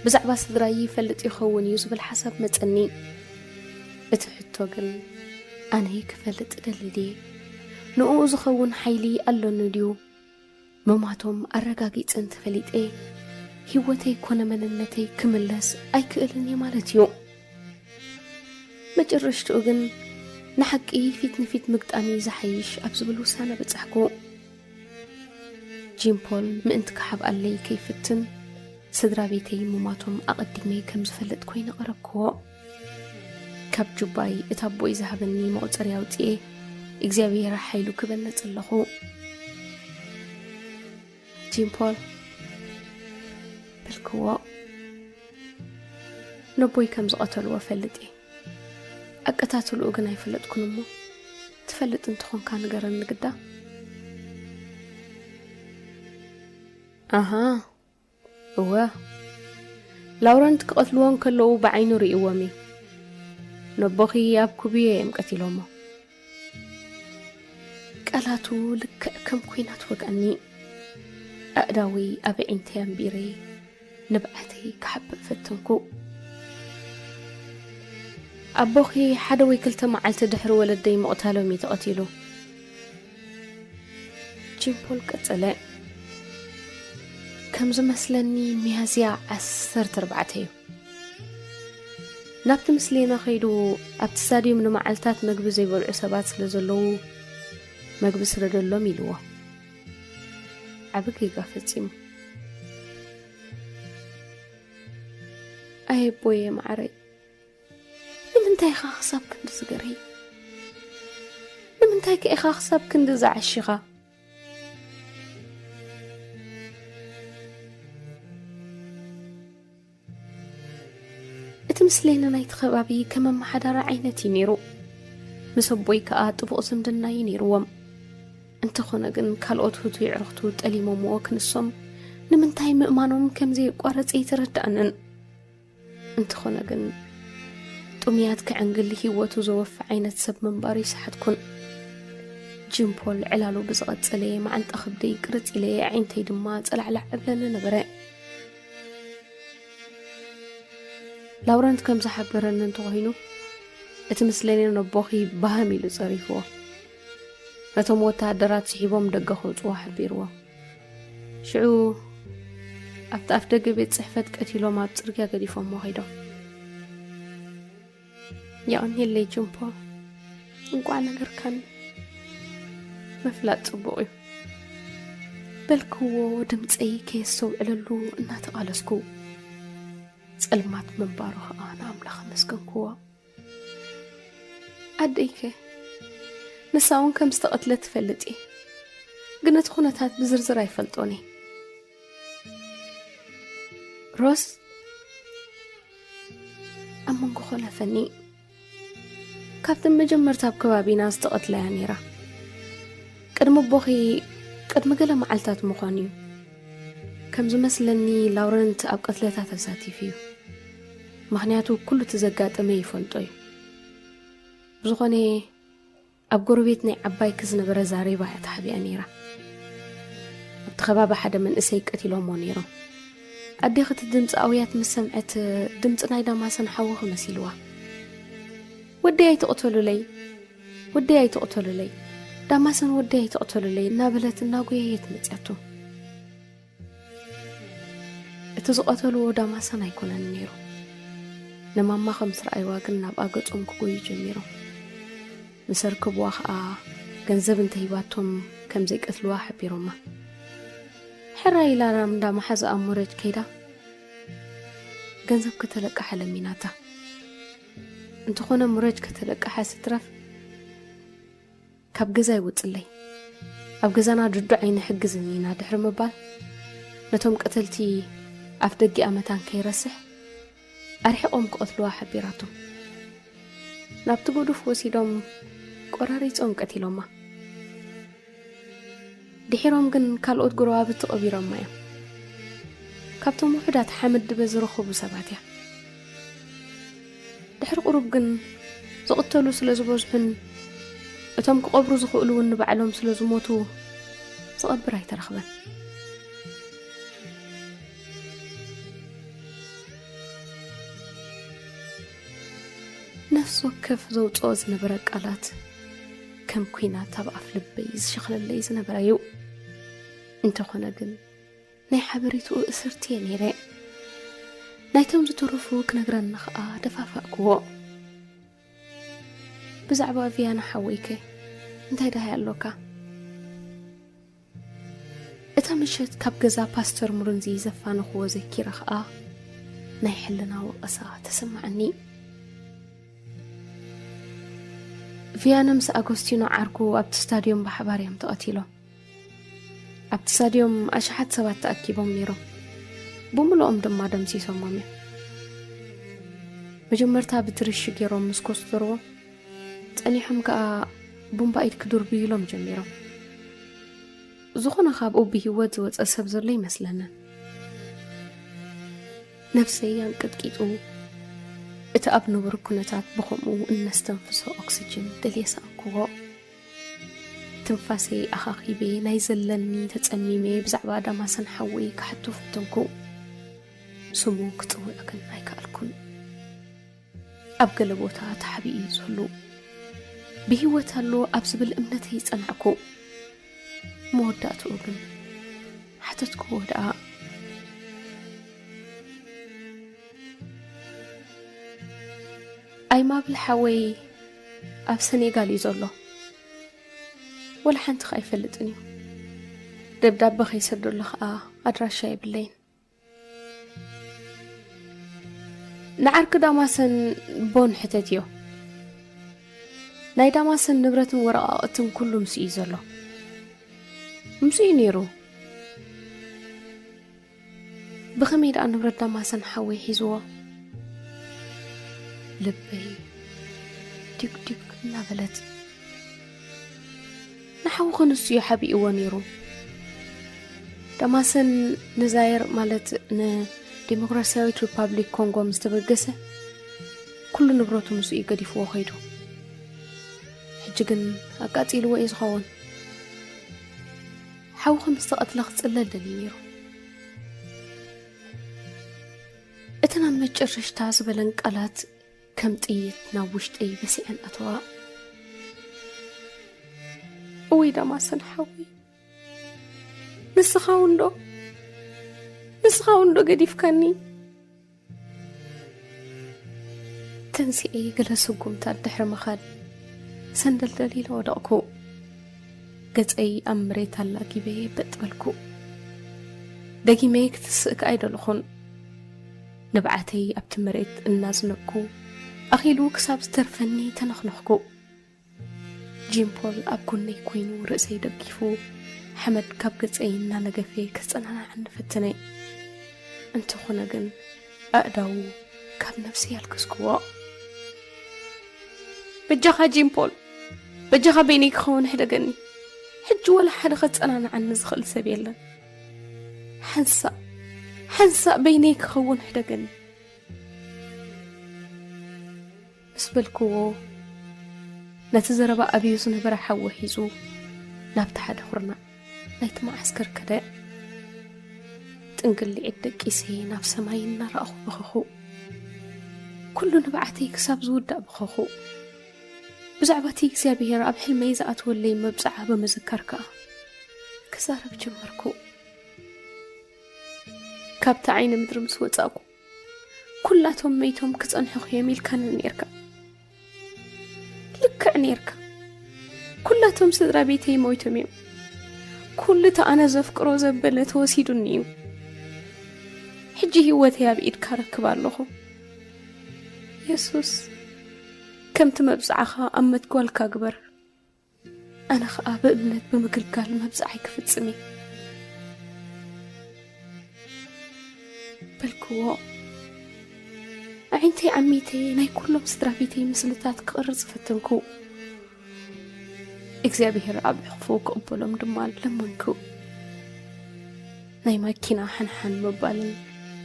بزعبا صدراي فلت يخون يوسف الحسب متأني اتحطو قل أنا هيك فلت دلدي نقو زخون حيلي ألو نديو مماتهم الرقاقيت انت فليت ايه هيوتي كونا مننتي كملس أي كألني مالتيو مجرشت أغن نحق ايه فيت مقدامي زحيش أبزبلو سانا بتحكو جيم بول مأنت كحب قالي كيفتن صدرا بيتي مماتهم أقدمي كم زفلت كوين أقربكو كاب جباي اتابو يزهبني مقصر ياوتي اكزابير حيلو كبنت اللخو جيم بول بالكوا نبوي كم زقتل وفلتي أقتاتل أغنى يفلت كنمو تفلت انتخون كان قرن قدا أها هو لاورنت قتلوان كلو بعينو رئوامي نبخي يابكو بيه يمقتلومو قالاتو لك كم كوينات وقعني أقداوي أبعينتي أمبيري نبعتي كحب فتنكو أبوخي حدوي كلتا معالت دحر ولدي مقتالو ميتقتلو جيم بول قتله كم زمسلني ميازيا 14 نابت مسلينا خيدو أبت ستاديوم نمعالتات مقبو زي بلعو سبات سلزلو مقبو سردلو ميلوه عبقي قافتيمو أي بوي معري نمنتاي خاخصاب كندو زقري نمنتاي كي خاخصاب كندو زعشيغا اتمسلينا نايت خبابي كما محدار عينتي نيرو مسبوي كآت بقسم دناي نيروم انت خونقن كالوت هوتو يعرختو تقليمو موكن الصم نمنتاي مؤمانهم كم زي قارت اي تردأنن انت خونقن ጥምያት ከዓንግል ህይወቱ ዘወፍዕ ዓይነት ሰብ መንባሪ ሰሓትኩን ጅምፖል ዕላሉ ብዝቐጸለ ማዓንጣ ኽብደይ ቅርጽ ኢለ ዓይንተይ ድማ ጸላዕላዕ እብለነ ነበረ ላውረንት ከም ዝሓበረኒ እንተኾይኑ እቲ ምስለኔ ነቦኺ ባሃም ኢሉ ጸሪፍዎ ነቶም ወታደራት ስሒቦም ደገ ኸውፅዎ ሓቢርዎ ሽዑ ኣብቲ ኣፍ ደገ ቤት ጽሕፈት ቀቲሎም ኣብ ጽርግያ ገዲፎም ኸይዶም ያቕኒለይ ጅምፖ እንቋዕ ነገርካኒ መፍላጥ ጽቡቕ እዩ በልክዎ ድምፀይ ከየስተውዕለሉ እናተቓለስኩ ጸልማት መንባሩ ኸዓ ንኣምላኽ መስገንክዎ ኣደይከ ንሳውን ከም ዝተቐትለ ትፈልጥ እየ ግን እቲ ኩነታት ብዝርዝር ኣይፈልጦኒ ሮስ ኣብ መንጎ ኾለፈኒ ካብተን መጀመርታ ኣብ ከባቢና ዝተቐትለያ ነይራ ቅድሚ ቦኺ ቅድሚ ገለ መዓልታት ምዃኑ እዩ ከም ዝመስለኒ ላውረንት ኣብ ቀትለታት ተሳቲፉ እዩ ምኽንያቱ ኩሉ ተዘጋጠመ ይፈልጦ እዩ ብዝኾነ ኣብ ጎረቤት ናይ ዓባይ ክዝነበረ ዛሬባ ተሓቢኣ ነይራ ኣብቲ ከባቢ ሓደ መንእሰይ ቀቲሎሞ ነይሮም ኣዴኽ እቲ ድምፂኣውያት ምስ ሰምዐት ድምፂ ናይ ዳማሰን ሓወኽ መሲልዋ ወደይ ኣይተቕተሉለይ ዳማሰን ወደይ ኣይተቕተሉለይ እናበለት እናጎየየት መፅያቱ እቲ ዝቐተልዎ ዳማሰን ኣይኮነን ነይሩ ንማማ ከም ስረኣይዋ ግን ናብ ኣገጾም ክጎዩ ጀሚሮም ምስ ርክብዋ ኸዓ ገንዘብ እንተሂባቶም ከም ዘይቀትልዋ ሓቢሮማ ሕራ ኢላ እንዳማሓዝ ኣብ ሙረጅ ከይዳ ገንዘብ ከተለቃሓ ለሚናታ እንተኾነ ሙረጅ ከተለቃሓ ስትረፍ ካብ ገዛ ይውፅለይ ኣብ ገዛና ድዱ ዓይነ ሕግዝኒ ኢና ድሕሪ ምባል ነቶም ቀተልቲ ኣፍ ደጊ ኣመታን ከይረስሕ ኣርሒቖም ክቐትልዋ ሓቢራቶም ናብቲ ጎዱፍ ወሲዶም ቆራሪፆም ቀቲሎማ ድሒሮም ግን ካልኦት ጉረባብቲ ቀቢሮማ እዮም ካብቶም ውሑዳት ሓመድ በዝረኸቡ ሰባት እያ ድሕሪ ቁሩብ ግን ዝቕተሉ ስለ ዝበዝሑን እቶም ክቐብሩ ዝኽእሉ እውን ንባዕሎም ስለ ዝሞቱ ዝቐብር ኣይተረኽበን ነፍስ ወከፍ ዘውፅኦ ዝነበረ ቃላት ከም ኩናት ኣብ ኣፍ ልበይ ዝሽኽለለይ ዝነበረ እዩ እንተኾነ ግን ናይ ሓበሪትኡ እስርቲ እየ ነይረ ናይቶም ዝተረፉ ክነግረኒ ኸዓ ደፋፋእክዎ ብዛዕባ ቪያና ሓወይከ እንታይ ዳሃይ ኣሎካ እታ ምሸት ካብ ገዛ ፓስተር ሙርንዚ ዘፋንኽዎ ዘኪረ ኸዓ ናይ ሕልና ወቐሳ ተሰማዕኒ ቪያና ምስ ኣጎስቲኖ ዓርኩ ኣብቲ ስታድዮም ብሓባር እዮም ተቐቲሎም ኣብቲ ስታድዮም ኣሽሓት ሰባት ተኣኪቦም ነይሮም ብምልኦም ድማ ደምሲሶሞም እዮም መጀመርታ ብትርሽ ገይሮም ምስ ኮስተርዎ ጸኒሖም ከዓ ቡምባኢድ ክድርብዩ ኢሎም ጀሚሮም ዝኾነ ካብኡ ብሂወት ዝወፀ ሰብ ዘሎ ይመስለንን ነፍሰይ አንቀጥቂጡ እቲ ኣብ ነብሩ ኩነታት ብኸምኡ እነስተንፍሶ ኦክሲጅን ደልየሰንክዎ ትንፋሰይ ኣኻኺቤ ናይ ዘለኒ ተጸሚሜ ብዛዕባ ዳማሰን ሓወይ ክሓቱ ፍትንኩ ስሙ ክጽውዕ ግን ኣይከኣልኩን ኣብ ገለ ቦታ ተሓቢኡ ዘሎ ብሂወት ኣሎ ኣብ ዝብል እምነተይ ጸናዕኩ መወዳእትኡ ግን ሓተትኩ ወድኣ ኣይማብል ሓወይ ኣብ ሰኔጋል እዩ ዘሎ ወላ ሓንቲ ኸ ኣይፈልጥን እዩ ደብዳቤ ኸይሰደሉ ኸዓ ኣድራሻ የብለይን ንዓርኪ ዳማሰን ቦን ሕተት እዮ ናይ ዳማሰን ንብረትን ወረቓቕትን ኩሉ ምስ እዩ ዘሎ ምስ እዩ ነይሩ ብኸመይ ደኣ ንብረት ዳማሰን ሓወይ ሒዝዎ ልበይ ዲግ እናበለት ንሓው ኸንስዮ ሓቢእዎ ነይሩ ዳማሰን ንዛይር ማለት ንዲሞክራሲያዊት ሪፐብሊክ ኮንጎ ምስተበገሰ كل نبرته مسوي قديفو خيدو حجقن أقاتيلو وإزخون حاو 5 أطلق تسلل دلينيرو اتنا مجرش تعزبلن قالات كم تقيت ناوشت أي بسي أن أطواء ويدا ما سنحوي نسخاوندو قديف كاني تنسي أي قلسو قمت الدحر مخاد سندل دليل ودقكو قد أي أمري تلاقي بي بتبلكو داقي ميك تسأك أيضا لخون نبعتي أبتمريت الناس نكو أخيلو كساب سترفني تنخنخكو جيم بول أبكوني كوينو رأسي دقيفو حمد كاب قد أي نانقفي كسانا عن فتني انتو خنقن أقداو كاب نفسي الكسكوا بجاها جيم بول بجاها بينيك خون حدقني حج ولا حد خسانا عن نزخل سبيلا حنسا بينيك خون حدقني بسبلكو نتزرب أبيوز نبرا حوحيزو نابت حد خرنا نايت ما عسكر كده تنقل لي عدك إسي ناب سماين نرى أخو بخخو كل نبعتي كساب زود بخخو بزعبتي كسابي راب حلم يزعت واللي مبزعها بمذكرك كسارب جمركو كابت عين مدر مسوتاكو كلاتهم ميتهم كتنحو يميل كان نيركا لك نيركا كلاتهم سدرا بيتي مويتهم يوم كل أنا زفكرو زبلت وسيدنيو حجي هوتي بإيد كارك بالله يسوس كم تمبزعها أما تقول كأكبر أنا خاب ابنت بمقلقال مبزعك في تسمي بالكوا عينتي عميتي ناي كلهم سدرابيتي مسلتات قرص فتنكو إكزابير أبي خفوك قبلهم دمال لمنكو ناي ماكينا حنحن مبالن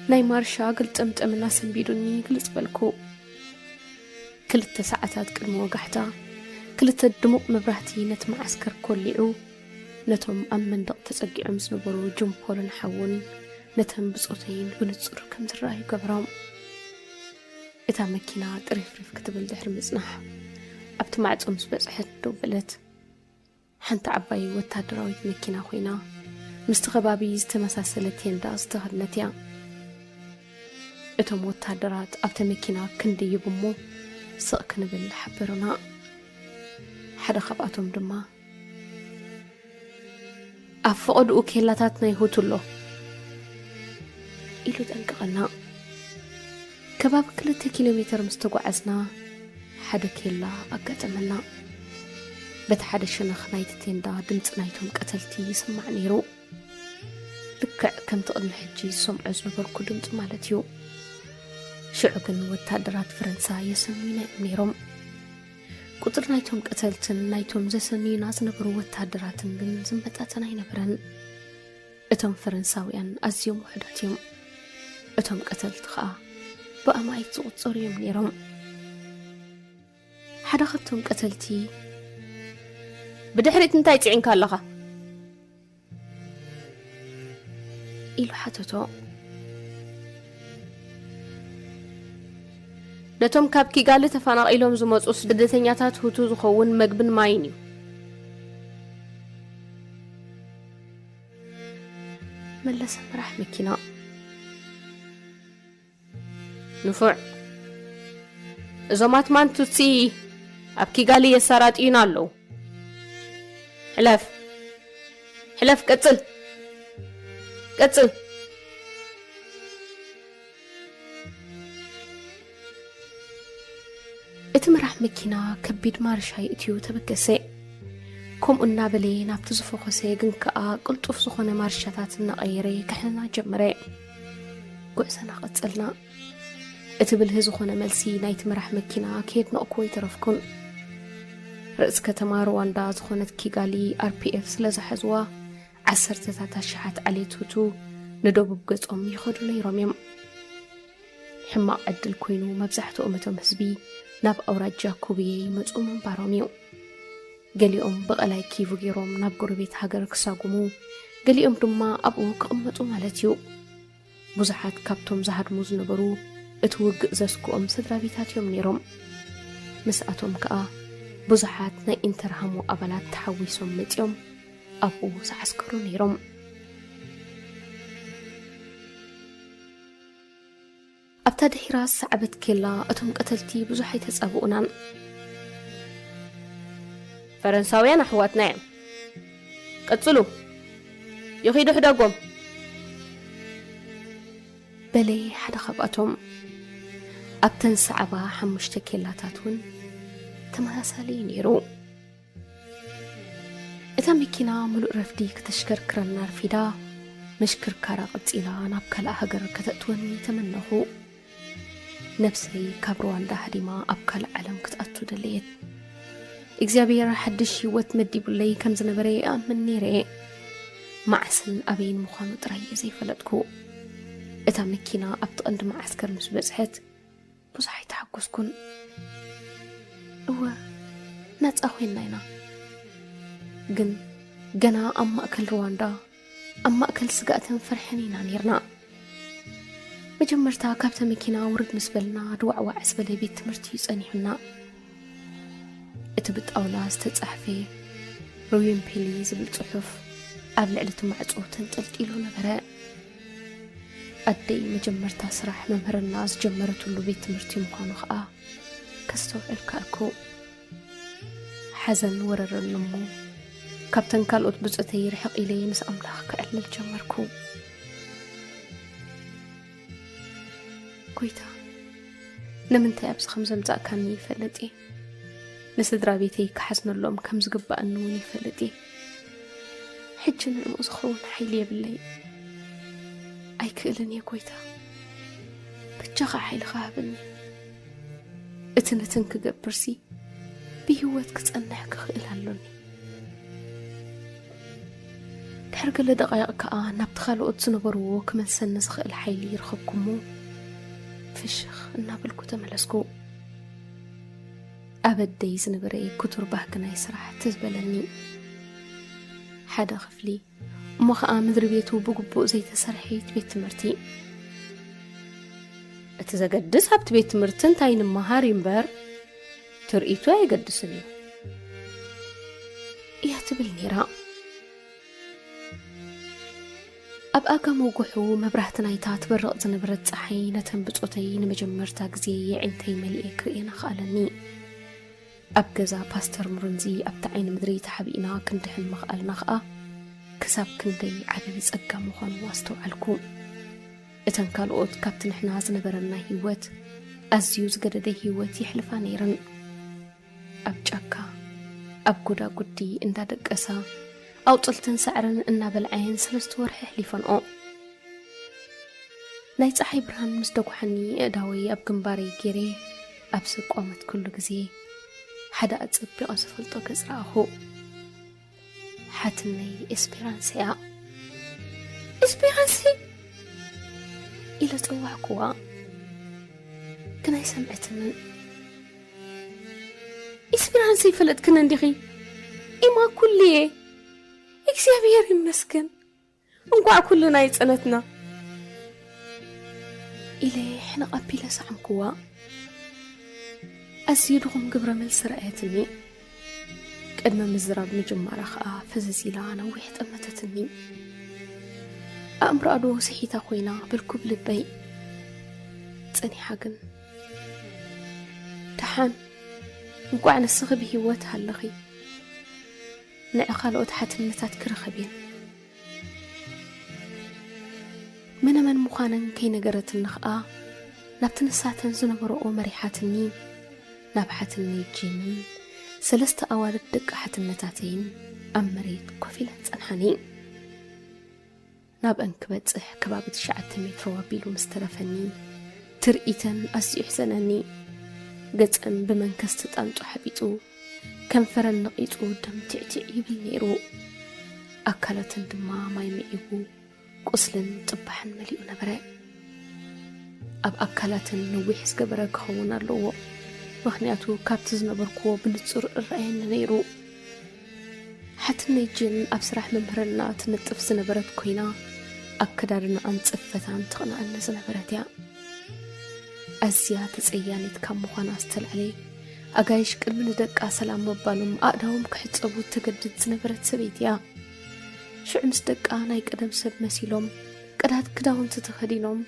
ناي مارشا قلت أمت الناس بيدوني قلت بالكو كلتا ساعتات كلمة وقحتا كلتا دموق مبرهتي نت معسكر كليعو نتهم أمن دق تسقي عمس نبرو جمبول نحون نتهم بصوتين بنتصر كم تراهي قبرام إتا مكينا تريف كتب الدحر مزنح أبت معت أمس بصحت دوبلت حنت عباي وتادراويت مكينا خوينا مستغبابي زتمساسلتين دا استغدنتيا إتم وتادرات أبت مكينا كندي يبمو ساق نبل حبرنا حدا خبأتهم دما أفقد أكلاتاتنا يهوتلو إلو دنقغنا كباب 3 كيلومتر مستقعزنا حدا كيلا أقدمنا بت حدا شنخ نايتتين دا دمت نايتهم قتلتي يسمع نيرو لكع كم تقل حجي سمع زنبركو دمت مالتيو شعقن وتادرات فرنسا يسمينا نيروم قطر نايتهم قتلتن نايتهم زسنينا زنبرو وتادراتن من زنبتاتنا ينبرن اتهم فرنساويان أزيوم وحداتيوم اتهم قتلت خا بقى ما يتزوط صوريوم نيروم حدا خبتهم قتلتي بدحرت انتاي تعين كاللغة إلو حتوتو نتوم كابكي قال تفانق إلهم زموت أسددتنياتات هوتو زخون مقبن ماينيو ملس مرح مكينا نفع زمات مان توتسي أبكي قالي يسارات إينالو حلف قتل اتمرح مكينا كبيد مارشاي اتيو تبكسي كم النابلي نابت زفوخسي قنكا قلت افسخونا مارشاتات النقيري كحنا جمري قوسنا قتلنا اتبله زخونا ملسي نايت مرح مكينا كيد نقوي ترفكن رأس كتما رواندا زخونت كيغالي RPF سلازحزوا 10 شحات علي توتو ندوب بقصهم يخدو نيروميم حما عدل كوينو مبزحتو أمتهم حزبي ناب أوراجا كوبيي مزقو منباروميو قليهم بغلاي كيفو جيروم ناب قربيت هاجر كساقمو قليهم دما أبو كأمتو مالتيو بزحات كابتوم زهد موز نبرو اتوق زسكو سدرا بيتاتيوم نيروم مسأتهم كأ بزحات نا انترهمو أبلات تحويسهم متيوم أبو زعسكرو نيروم أبتا دحيراس عبد كلا أتهم قتلتي بزحي تسأبونان فرنساويان أحواتنا قتلوا يخيدو حداقهم بلي حدا خبأتهم أبتن سعبا حمشت كلاتاتون تماسالي نيرو إذا مكينا ملؤ رفدي كتشكر كرنا رفيدا مشكر كارا قتيلا نابكالا هجر كتأتوني تمنهو نفسي كابرواندا هديما أبكال عالم كتأتو دليت إكزابير حدش يوت مدي بلي كم زنبري أمن نيري معسل أبين مخامط رأي زي فلتكو إذا مكينا أبتقند مع عسكر مسبزحت بزحي تحقسكن هو ناس أخوين ناينا جنا أما أكل رواندا أما أكل سقاتن فرحانين نيرنا مجمرتا كابتا مكينا ورد مسبلنا دوع عسبلي بيت تمرتي يسأنيحنا اتبت أولاز تتصحفي روين بيلي زبل صحف قبل علتو معصو تنطلطيلو نبره أدي مجمرتا سراح ممهر الناس جمرتو له بيت تمرتي مخانو خا كستوعب كاكو حزن ورر النمو كابتن كالوت بصتي رحق إلي مس أملاخ كألل جمركو كويتا نمنتي أبس خمسة مزاكاني فلتي نسدرا بيتي كحسن اللوم كم زقبا أنوني فلتي حجنا المؤسخون حيلي باللي أي كإلن يا كويتا بتجاغا حيل خابني اتنتن كقبرسي بيوات كتأنح كخيلها اللوني تحرق لدقايق كأه نبتخالو اتنبرو كمن سنس خيل حيلي يرخبكمو فشخ النابلكو تملسكو أبد دايز نبري كتر بحكنا يسرح تزبلني حدا خفلي مخا مدري بيتو بقبو زي تسرحيت بيت مرتي اتزاقدس هبت بيت مرتن تاين مهارين بار ترقيتو يقدسني يهتبلني را أبقى كموقحو مبرحتنا يتات برق زنبرت صحي نتنبطوتين مجمرتا قزي عينتي ملئي كرئينا خالني أبقزا باستر مرنزي أبتعين مدري تحبينا كندحن مخالنا خا كساب كندي عبيبس أقام وخان واستو عالكو إتن كالوت كابتن إحنا زنبرنا هيوت أزيوز قددي هيوت يحلفانيرن أبجاكا أبقودا قدي اندا دقسا أو طلتن سعرن إنا بالعين سلست ورح حليفان نايت أحي برهان مستقوحني أداوي أبقنباري جيري أبسق قامت كل جزي حدا أتصبي أسفلتو كزراهو حاتني إسبيرانسيا إسبيرانسي إلا توعكوا كنا يسمعتنا إسبيرانسي فلت كنا ندخي إما كليه إكسيابير يمسكن ونقع كلنا يتسنتنا إلي إحنا قبيلة سعمكوا أسيدهم قبر ملسر آياتني قدما مزراب نجم رخاء فززيلا نوحت أمتتني أمر أدو سحيتا خوينا بالكب لبي تسني حقن تحان نقع نسغب هيواتها اللغي نعقال أتحت النتات كرخبين من مخانا كي نقرت النخاء نبتنساتن زنبرؤو مريحاتني نابحتني جيمن سلست أوالد دق حت النتاتين أمريت كفيلة أنحني ناب أنكبت كبابة شعت مترو بيلو مسترفني ترئيتن أسي إحسنني قطن بمن كستت أنتو حبيتو كم فرن نقيتو دم تعتعي بالنيرو أكلت دما ما يمئيبو قسلن طبحن مليو نبراء أب أكلاتن نويح زجبرة كخون اللو مخنياتو كابتز نبركو بنتصر الرأيين نيرو حتى نيجين أبصرح ممهرنا تنطف زنبرت كوينا أكدارنا أنصفتان تقنا أن زنبرتيا أزيا تسعيانيت كم مخانا استلعلي أغايش كلمة ندق أسلام مبالوم أقداوم كحتصبو تقدد زنبرت سبيتيا شعر مصدق ناي قدم سب مسيلوم قدات كداون تتخدينوم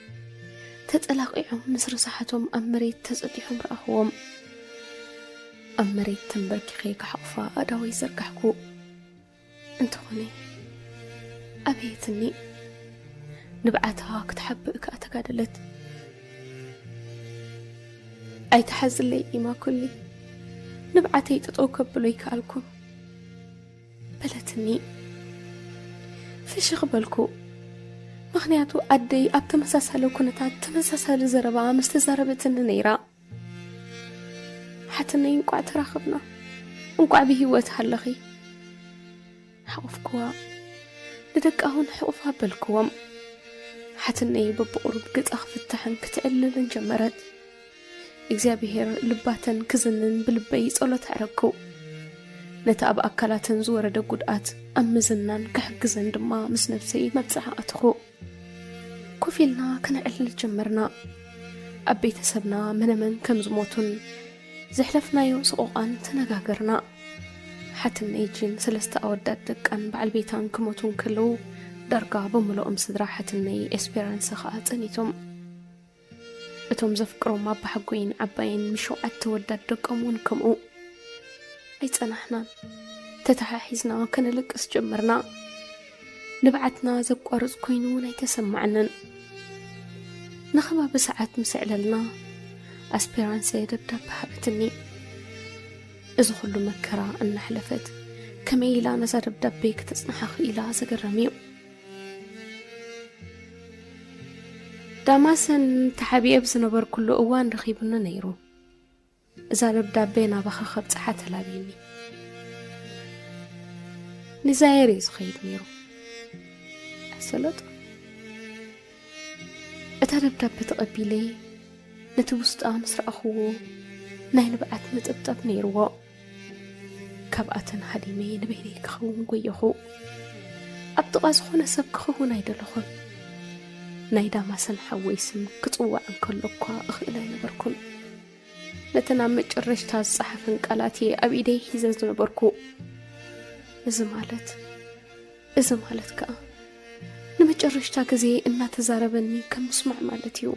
تتلاقيهم مصر صحتهم أمريت تزديهم رأخوهم أمريت تنبركي خيك حقفا أداوي زرقحكو انتخوني أبيتني نبعتها كتحبئك أتقادلت أي تحزن لي إما كلي نبعتي تتوكب بليك ألكو بلتني فيش غبالكو مخنياتو أدي أب تمساسالو كنتات تمساسالو زربا مستزاربتن نيرا حتى نينقع تراخبنا نقع بهيوات هاللغي حقفكوا ندقاهون حقفها بالكوام حتى ني ببقرب قد أخفتحن كتقلل انجمرت إግዚአብሔር ልባተን ክዝንን ብልበይ ጸሎት አረኩ ነታ ኣብ ኣካላተን ዝወረደ ጉድኣት ኣምዝናን ክሕግዘን ድማ ምስ ነፍሰይ መብጽሐ ኣትኹ ኮፊልና ከነዕልል ጀመርና ኣብ ቤተሰብና መነመን ከም ዝሞቱን ዝሕለፍናዮ ስቆቃን ተነጋገርና ሓትነይጅን ሰለስተ ኣወዳት ደቃን በዓል ቤታን ክሞቱን ከለው ዳርጋ ብምልኦም ስድራ ሓትነይ ኤስፔራንስ ኸኣ ጸኒቶም እቶም ዘፍቅሮም ኣብ ሓጎይን ዓባይን ምሽውዓት ተወዳድ ደቀሙን ከምኡ ኣይጸናሕናን ተተሓሒዝና ከነልቅስ ጀመርና ንብዓትና ዘቋርጽ ኮይኑ ናይ ተሰማዕነን ንኸባቢ ሰዓት ምስዕለልና ኣስፔራንስ ደብዳቤ ሓበትኒ እዚ ኩሉ መከራ እናሕለፈት ከመይ ኢላ ነዛ ደብዳቤ ክትጽንሓ ክኢላ ዘገረምዩ داماسن تحبي بزنبر كله أوان رخيبنا نيرو إذا دبدابينا بخخب صحة لابيني نزايري زخيد نيرو أسلط إذا دبداب تقبيلي نتوست آمس رأخوه ناين بقات نتبتب نيرو كبقاتن حديمي نبيني كخون قويخو أبتغاز خونا سبك خو نايدلخون نايدا ما سنحويسم كتوع عن كل لقاء أخيلا نبركون نتنامج الرشتة الصحفن قالاتي أبيدي حزاز نبركو إذا مالت كا نمج الرشتة كزي إنا تزاربني كم مسمع مالتيو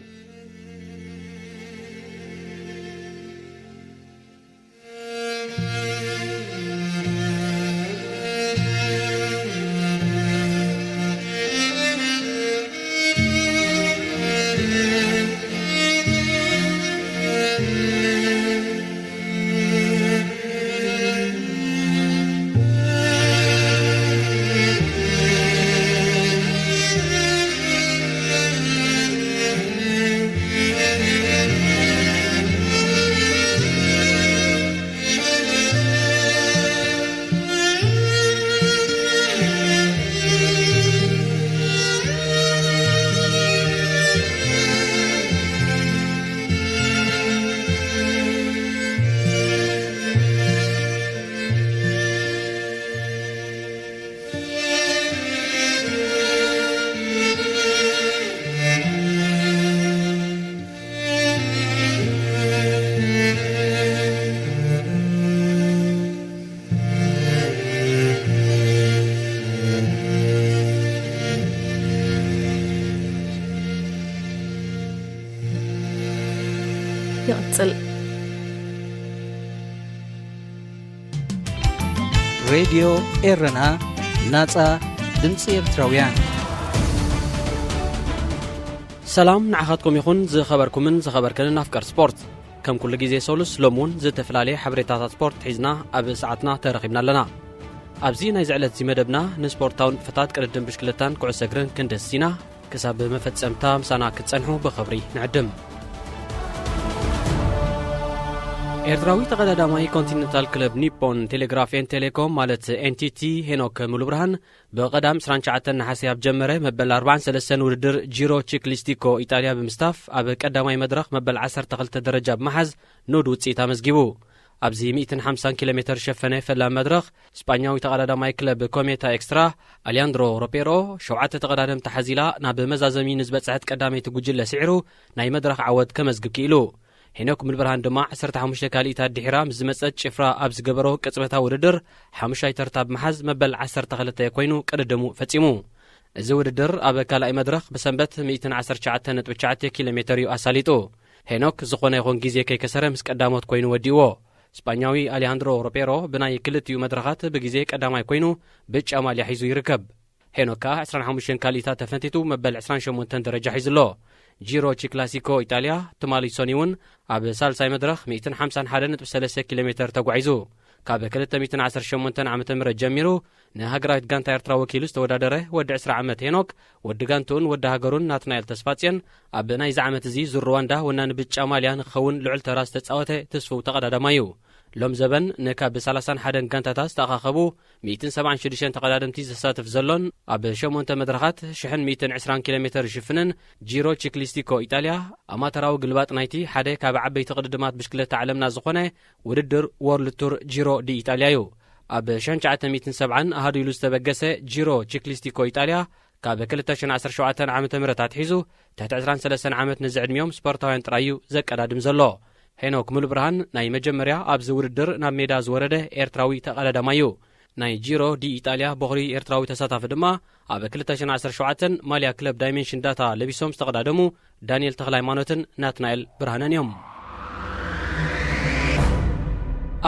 يقتل راديو إيرنا ناتا دمسي إرتراويان سلام نعخاتكم يخون زي خبركم زخبركن نافكار سبورت كم كل جيزي سولس لومون زي تفلالي حبريتات سبورت حيزنا أب ساعتنا ترخيبنا لنا أبزي نايزعلت زي مدبنا نسبورتاون فتات كردن بشكلتان كعسكرن كندسينا كساب مفتسمتا مسانا كتسنحو بخبري نعدم ኤርትራዊ ተቀዳዳማይ ኮንቲኔንታል ክለብ ኒፖን ቴሌግራፍን ቴሌኮም ማለት ኤንቲቲ ሄኖክ ሙሉብርሃን በቀዳም 29 ነሐሴ ኣብ ጀመረ መበል 43 ውድድር ጂሮ ቺክሊስቲኮ ኢጣልያ ብምስታፍ ኣብ ቀዳማይ መድረኽ መበል 12 ደረጃ ብምሓዝ ኖድ ውፅኢት ኣመዝጊቡ ኣብዚ 150 ኪሎ ሜትር ሸፈነ ፈላም መድረኽ ስፓኛዊ ተቀዳዳማይ ክለብ ኮሜታ ኤክስትራ አሊያንድሮ ሮፔሮ 7 ተቀዳደም ተሓዚላ ናብ መዛዘሚ ንዝበጽሐት ቀዳመይቲ ጉጅለ ስዒሩ ናይ መድረኽ ዓወት ከመዝግብ ክኢሉ ሄኖክ ሙሉብርሃን ድማ 15 ካሊእታት ድሒራ ምስ ዝመጸት ጭፍራ ኣብ ዝገበሮ ቅጽበታዊ ውድድር 5 ተርታ ብምሓዝ መበል 12 ኮይኑ ቅድድሙ ፈጺሙ እዚ ውድድር ኣብ ካልኣይ መድረኽ ብሰንበት 119.9 ኪሎ ሜትር እዩ ኣሳሊጡ ሄኖክ ዝኾነ ይኹን ግዜ ከይከሰረ ምስ ቀዳሞት ኮይኑ ወዲእዎ ስፓኛዊ አሊያንድሮ ሮፔሮ ብናይ ክልቲኡ መድረኻት ብግዜ ቀዳማይ ኮይኑ ብጫ ማልያ ሒዙ ይርከብ ሄኖክ 25 ካሊእታት ተፈንቲቱ መበል 28 ደረጃ ሒዙሎ ጂሮ ቺክላሲኮ ኢጣልያ ትማሊ ሶኒውን ኣብ ሳልሳይ መድረኽ 151.3 ኪሎ ሜትር ተጓዒዙ ካብ 2018 ዓመተ ምህረት ጀሚሩ ንሃገራዊት ጋንታ ኤርትራ ወኪሉ ዝተወዳደረ ወዲ 20 ዓመት ሄኖክ ወዲ ጋንቱን ወዲ ሃገሩን ናትናኤል ተስፋጽዮን ኣብ ናይዚ ዓመት እዚ ዙር ሩዋንዳ ወናኒ ብጫ ማልያ ንክኸውን ልዑል ተራ ዝተጻወተ ተስፉ ተቀዳዳማ እዩ ሎም ዘበን ንካብ 31 ጋንታታት ዝተኣኻኸቡ 176 ተቀዳደምቲ ዝሳተፍ ዘሎን ኣብ 8 መድረኻት 120 ኪሎ ሜትር ዝሽፍንን ጂሮ ቺክሊስቲኮ ኢጣልያ ኣማተራዊ ግልባጥ ናይቲ ሓደ ካብ ዓበይቲ ቅድድማት ብሽክሌታ ዓለምና ዝኾነ ውድድር ወርልድ ቱር ጂሮ ዲ ኢጣልያ እዩ ኣብ 1970 ኣሃዱ ኢሉ ዝተበገሰ ጂሮ ቺክሊስቲኮ ኢጣልያ ካብ 2017 ዓመተ ምህረት ኣትሒዙ ትሕቲ 23 ዓመት ንዝዕድሚዮም ስፖርታውያን ጥራዩ ዘቀዳድም ዘሎ ሄኖክ ሙሉብርሃን ናይ መጀመርያ ኣብዚ ውድድር ናብ ሜዳ ዝወረደ ኤርትራዊ ተቀዳዳማ እዩ ናይ ጂሮ ዲ ኢጣልያ በኽሪ ኤርትራዊ ተሳታፊ ድማ ኣብ 2017 ማልያ ክለብ ዳይሜንሽን ዳታ ለቢሶም ዝተቀዳደሙ ዳንኤል ተኽለሃይማኖትን ናትናኤል ብርሃነን እዮም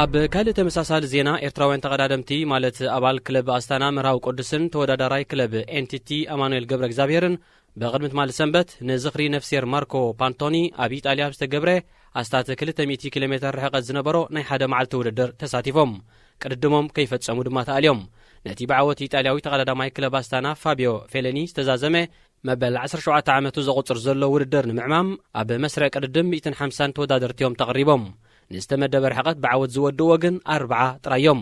ኣብ ካልእ ተመሳሳሊ ዜና ኤርትራውያን ተቀዳደምቲ ማለት ኣባል ክለብ ኣስታና ምርሃዊ ቅዱስን ተወዳዳራይ ክለብ ኤንቲቲ ኣማኑኤል ገብረ እግዚአብሔርን በቅድሚት ማለት ሰንበት ንዝኽሪ ነፍሴር ማርኮ ፓንቶኒ ኣብ ኢጣልያ ዝተገብረ ኣስታት 200 ኪሎ ሜትር ርሕቀት ዝነበሮ ናይ ሓደ መዓልቲ ውድድር ተሳቲፎም ቅድድሞም ከይፈጸሙ ድማ ተኣልዮም ነቲ ብዓወት ኢጣልያዊ ተቀዳዳማይ ክለብ ኣስታና ፋቢዮ ፌሌኒ ዝተዛዘመ መበል 17 ዓመቱ ዘቁፅር ዘሎ ውድድር ንምዕማም ኣብ መስርዕ ቅድድም 150 ተወዳደርቲዮም ተቐሪቦም ንዝተመደበ ርሕቀት ብዓወት ዝወድዎ ግን 4 ጥራዮም